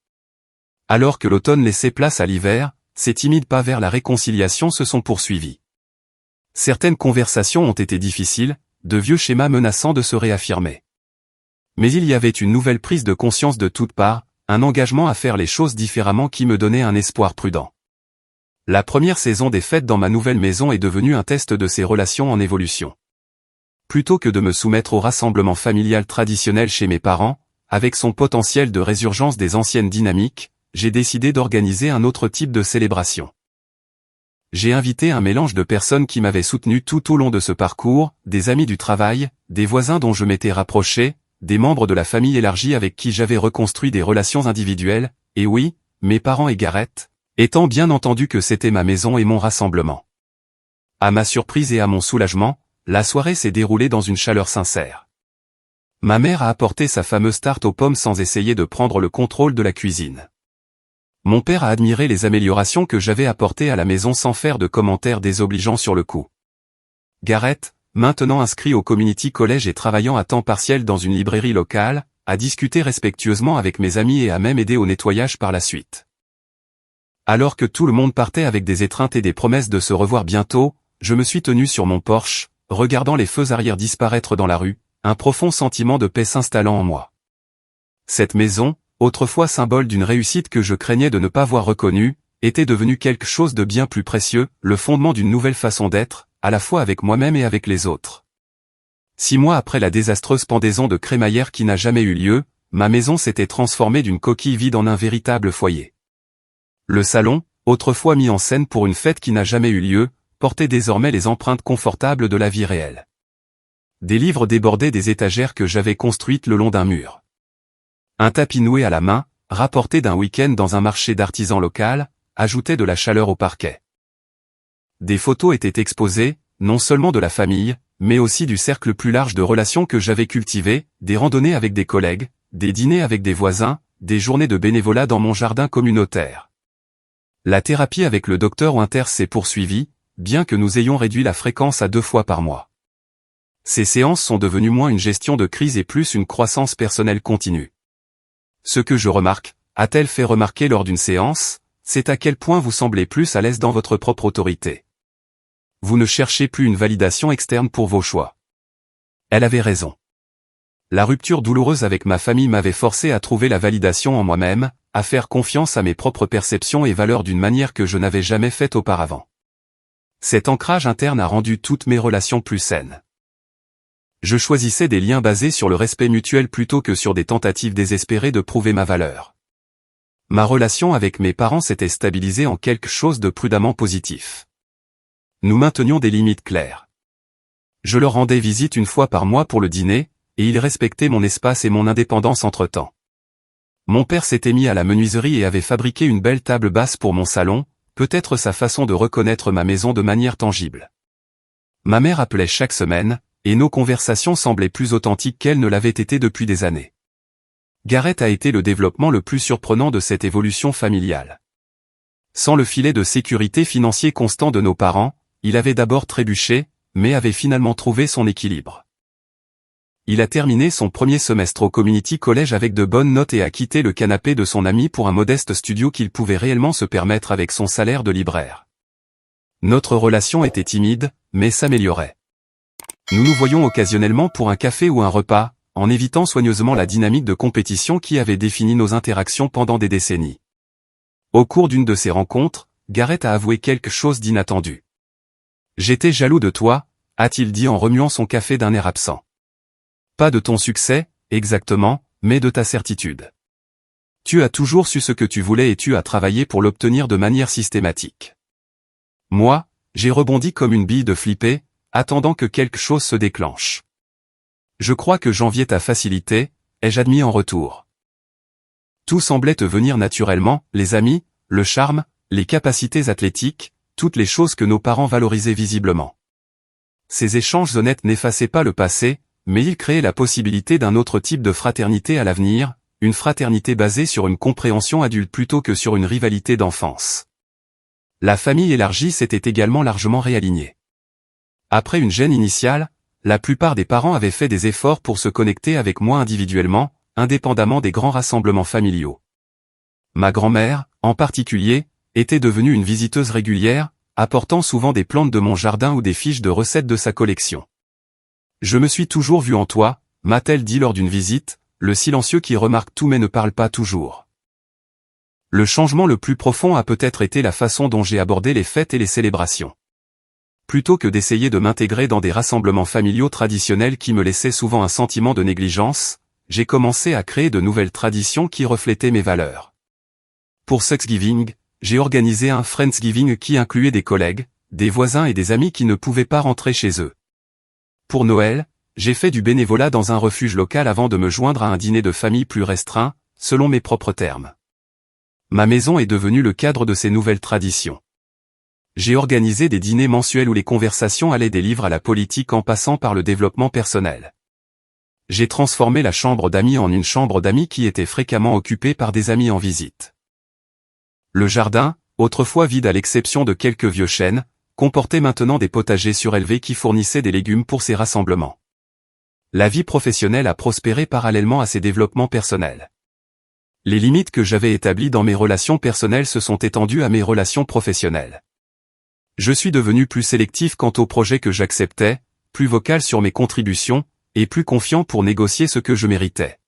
Alors que l'automne laissait place à l'hiver, ces timides pas vers la réconciliation se sont poursuivis. Certaines conversations ont été difficiles, de vieux schémas menaçant de se réaffirmer. Mais il y avait une nouvelle prise de conscience de toutes parts, un engagement à faire les choses différemment qui me donnait un espoir prudent. La première saison des fêtes dans ma nouvelle maison est devenue un test de ces relations en évolution. Plutôt que de me soumettre au rassemblement familial traditionnel chez mes parents, avec son potentiel de résurgence des anciennes dynamiques, j'ai décidé d'organiser un autre type de célébration. J'ai invité un mélange de personnes qui m'avaient soutenu tout au long de ce parcours, des amis du travail, des voisins dont je m'étais rapproché, des membres de la famille élargie avec qui j'avais reconstruit des relations individuelles, et oui, mes parents et Gareth, étant bien entendu que c'était ma maison et mon rassemblement. À ma surprise et à mon soulagement, la soirée s'est déroulée dans une chaleur sincère. Ma mère a apporté sa fameuse tarte aux pommes sans essayer de prendre le contrôle de la cuisine. Mon père a admiré les améliorations que j'avais apportées à la maison sans faire de commentaires désobligeants sur le coup. Gareth, maintenant inscrit au community college et travaillant à temps partiel dans une librairie locale, a discuté respectueusement avec mes amis et a même aidé au nettoyage par la suite. Alors que tout le monde partait avec des étreintes et des promesses de se revoir bientôt, je me suis tenu sur mon porche, regardant les feux arrière disparaître dans la rue, un profond sentiment de paix s'installant en moi. Cette maison, autrefois symbole d'une réussite que je craignais de ne pas voir reconnue, était devenue quelque chose de bien plus précieux, le fondement d'une nouvelle façon d'être, à la fois avec moi-même et avec les autres. 6 mois après la désastreuse pendaison de crémaillère qui n'a jamais eu lieu, ma maison s'était transformée d'une coquille vide en un véritable foyer. Le salon, autrefois mis en scène pour une fête qui n'a jamais eu lieu, portait désormais les empreintes confortables de la vie réelle. Des livres débordaient des étagères que j'avais construites le long d'un mur. Un tapis noué à la main, rapporté d'un week-end dans un marché d'artisans local, ajoutait de la chaleur au parquet. Des photos étaient exposées, non seulement de la famille, mais aussi du cercle plus large de relations que j'avais cultivées, des randonnées avec des collègues, des dîners avec des voisins, des journées de bénévolat dans mon jardin communautaire. La thérapie avec le docteur Winter s'est poursuivie, bien que nous ayons réduit la fréquence à 2 fois par mois. Ces séances sont devenues moins une gestion de crise et plus une croissance personnelle continue. Ce que je remarque, a-t-elle fait remarquer lors d'une séance, c'est à quel point vous semblez plus à l'aise dans votre propre autorité. Vous ne cherchez plus une validation externe pour vos choix. Elle avait raison. La rupture douloureuse avec ma famille m'avait forcé à trouver la validation en moi-même, à faire confiance à mes propres perceptions et valeurs d'une manière que je n'avais jamais faite auparavant. Cet ancrage interne a rendu toutes mes relations plus saines. Je choisissais des liens basés sur le respect mutuel plutôt que sur des tentatives désespérées de prouver ma valeur. Ma relation avec mes parents s'était stabilisée en quelque chose de prudemment positif. Nous maintenions des limites claires. Je leur rendais visite 1 fois par mois pour le dîner, et ils respectaient mon espace et mon indépendance entre-temps. Mon père s'était mis à la menuiserie et avait fabriqué une belle table basse pour mon salon, peut-être sa façon de reconnaître ma maison de manière tangible. Ma mère appelait chaque semaine, et nos conversations semblaient plus authentiques qu'elles ne l'avaient été depuis des années. Gareth a été le développement le plus surprenant de cette évolution familiale. Sans le filet de sécurité financier constant de nos parents, il avait d'abord trébuché, mais avait finalement trouvé son équilibre. il a terminé son premier semestre au community college avec de bonnes notes et a quitté le canapé de son ami pour un modeste studio qu'il pouvait réellement se permettre avec son salaire de libraire. Notre relation était timide, mais s'améliorait. Nous nous voyions occasionnellement pour un café ou un repas, en évitant soigneusement la dynamique de compétition qui avait défini nos interactions pendant des décennies. Au cours d'une de ces rencontres, Garrett a avoué quelque chose d'inattendu. « J'étais jaloux de toi », a-t-il dit en remuant son café d'un air absent. Pas de ton succès, exactement, mais de ta certitude. Tu as toujours su ce que tu voulais et tu as travaillé pour l'obtenir de manière systématique. Moi, j'ai rebondi comme une bille de flippé, attendant que quelque chose se déclenche. Je crois que j'enviais ta facilité, ai-je admis en retour. Tout semblait te venir naturellement, les amis, le charme, les capacités athlétiques, toutes les choses que nos parents valorisaient visiblement. Ces échanges honnêtes n'effaçaient pas le passé, mais ils créaient la possibilité d'un autre type de fraternité à l'avenir, une fraternité basée sur une compréhension adulte plutôt que sur une rivalité d'enfance. La famille élargie s'était également largement réalignée. Après une gêne initiale, la plupart des parents avaient fait des efforts pour se connecter avec moi individuellement, indépendamment des grands rassemblements familiaux. Ma grand-mère, en particulier, était devenue une visiteuse régulière, apportant souvent des plantes de mon jardin ou des fiches de recettes de sa collection. Je me suis toujours vu en toi, m'a-t-elle dit lors d'une visite, le silencieux qui remarque tout mais ne parle pas toujours. Le changement le plus profond a peut-être été la façon dont j'ai abordé les fêtes et les célébrations. Plutôt que d'essayer de m'intégrer dans des rassemblements familiaux traditionnels qui me laissaient souvent un sentiment de négligence, j'ai commencé à créer de nouvelles traditions qui reflétaient mes valeurs. Pour Thanksgiving, j'ai organisé un Friendsgiving qui incluait des collègues, des voisins et des amis qui ne pouvaient pas rentrer chez eux. Pour Noël, j'ai fait du bénévolat dans un refuge local avant de me joindre à un dîner de famille plus restreint, selon mes propres termes. Ma maison est devenue le cadre de ces nouvelles traditions. J'ai organisé des dîners mensuels où les conversations allaient des livres à la politique en passant par le développement personnel. J'ai transformé la chambre d'amis en une chambre d'amis qui était fréquemment occupée par des amis en visite. Le jardin, autrefois vide à l'exception de quelques vieux chênes, comportait maintenant des potagers surélevés qui fournissaient des légumes pour ces rassemblements. La vie professionnelle a prospéré parallèlement à ces développements personnels. Les limites que j'avais établies dans mes relations personnelles se sont étendues à mes relations professionnelles. Je suis devenu plus sélectif quant aux projets que j'acceptais, plus vocal sur mes contributions, et plus confiant pour négocier ce que je méritais.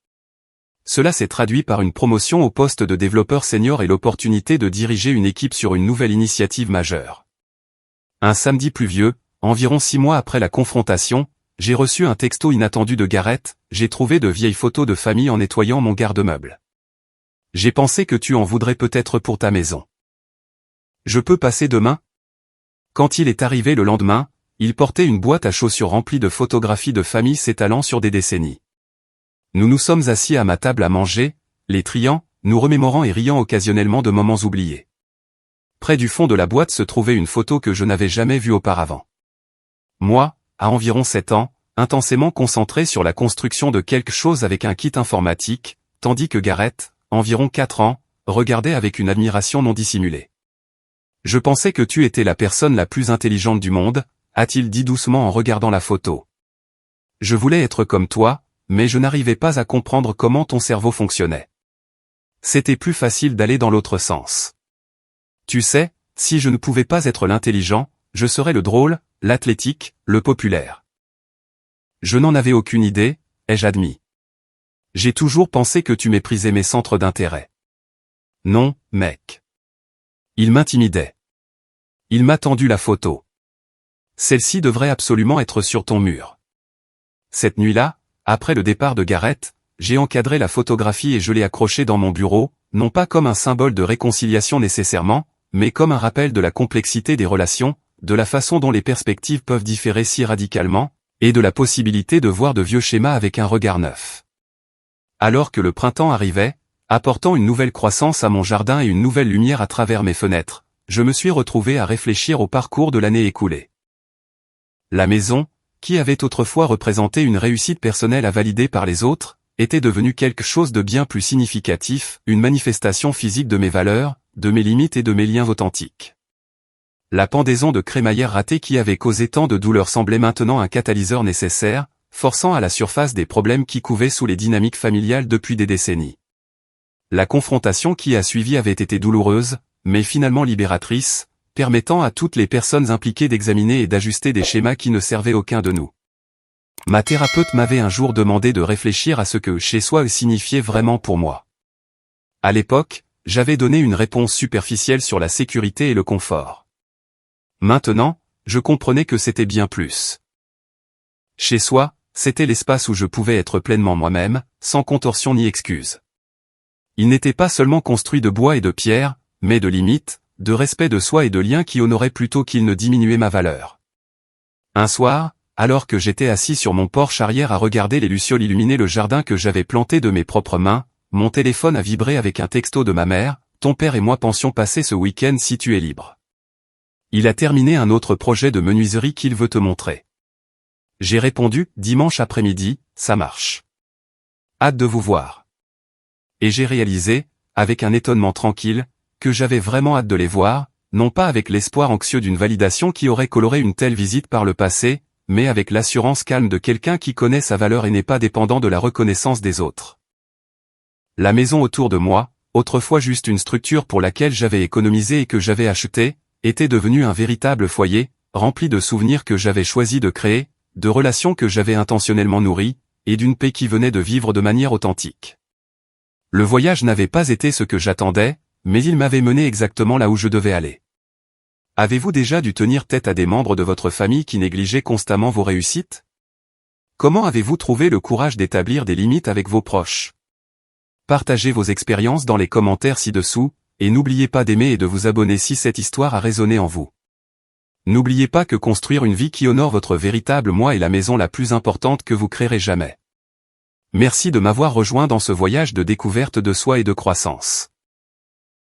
Cela s'est traduit par une promotion au poste de développeur senior et l'opportunité de diriger une équipe sur une nouvelle initiative majeure. Un samedi pluvieux, environ 6 mois après la confrontation, j'ai reçu un texto inattendu de Garrett, j'ai trouvé de vieilles photos de famille en nettoyant mon garde-meuble. J'ai pensé que tu en voudrais peut-être pour ta maison. Je peux passer demain? Quand il est arrivé le lendemain, il portait une boîte à chaussures remplie de photographies de famille s'étalant sur des décennies. Nous nous sommes assis à ma table à manger, les triant, nous remémorant et riant occasionnellement de moments oubliés. Près du fond de la boîte se trouvait une photo que je n'avais jamais vue auparavant. Moi, à environ 7 ans, intensément concentré sur la construction de quelque chose avec un kit informatique, tandis que Garrett, environ 4 ans, regardait avec une admiration non dissimulée. Je pensais que tu étais la personne la plus intelligente du monde, a-t-il dit doucement en regardant la photo. Je voulais être comme toi, mais je n'arrivais pas à comprendre comment ton cerveau fonctionnait. C'était plus facile d'aller dans l'autre sens. Tu sais, si je ne pouvais pas être l'intelligent, je serais le drôle, l'athlétique, le populaire. Je n'en avais aucune idée, ai-je admis. J'ai toujours pensé que tu méprisais mes centres d'intérêt. Non, mec. Il m'intimidait. Il m'a tendu la photo. Celle-ci devrait absolument être sur ton mur. Cette nuit-là, après le départ de Garrett, j'ai encadré la photographie et je l'ai accrochée dans mon bureau, non pas comme un symbole de réconciliation nécessairement, mais comme un rappel de la complexité des relations, de la façon dont les perspectives peuvent différer si radicalement, et de la possibilité de voir de vieux schémas avec un regard neuf. Alors que le printemps arrivait, apportant une nouvelle croissance à mon jardin et une nouvelle lumière à travers mes fenêtres, je me suis retrouvé à réfléchir au parcours de l'année écoulée. La maison, qui avait autrefois représenté une réussite personnelle à valider par les autres, était devenue quelque chose de bien plus significatif, une manifestation physique de mes valeurs, de mes limites et de mes liens authentiques. La pendaison de crémaillère ratée qui avait causé tant de douleurs semblait maintenant un catalyseur nécessaire, forçant à la surface des problèmes qui couvaient sous les dynamiques familiales depuis des décennies. La confrontation qui a suivi avait été douloureuse, mais finalement libératrice, permettant à toutes les personnes impliquées d'examiner et d'ajuster des schémas qui ne servaient aucun de nous. Ma thérapeute m'avait un jour demandé de réfléchir à ce que chez soi signifiait vraiment pour moi. À l'époque, j'avais donné une réponse superficielle sur la sécurité et le confort. Maintenant, je comprenais que c'était bien plus. Chez soi, c'était l'espace où je pouvais être pleinement moi-même, sans contorsion ni excuse. Il n'était pas seulement construit de bois et de pierre, mais de limites, de respect de soi et de liens qui honoraient plutôt qu'ils ne diminuaient ma valeur. Un soir, alors que j'étais assis sur mon porche arrière à regarder les lucioles illuminer le jardin que j'avais planté de mes propres mains, mon téléphone a vibré avec un texto de ma mère: « Ton père et moi pensions passer ce week-end si tu es libre. Il a terminé un autre projet de menuiserie qu'il veut te montrer. » J'ai répondu: « Dimanche après-midi, ça marche. Hâte de vous voir. » Et j'ai réalisé, avec un étonnement tranquille, que j'avais vraiment hâte de les voir, non pas avec l'espoir anxieux d'une validation qui aurait coloré une telle visite par le passé, mais avec l'assurance calme de quelqu'un qui connaît sa valeur et n'est pas dépendant de la reconnaissance des autres. La maison autour de moi, autrefois juste une structure pour laquelle j'avais économisé et que j'avais acheté, était devenue un véritable foyer, rempli de souvenirs que j'avais choisi de créer, de relations que j'avais intentionnellement nourries, et d'une paix qui venait de vivre de manière authentique. Le voyage n'avait pas été ce que j'attendais, mais il m'avait mené exactement là où je devais aller. Avez-vous déjà dû tenir tête à des membres de votre famille qui négligeaient constamment vos réussites? Comment avez-vous trouvé le courage d'établir des limites avec vos proches? Partagez vos expériences dans les commentaires ci-dessous, et n'oubliez pas d'aimer et de vous abonner si cette histoire a résonné en vous. N'oubliez pas que construire une vie qui honore votre véritable moi est la maison la plus importante que vous créerez jamais. Merci de m'avoir rejoint dans ce voyage de découverte de soi et de croissance.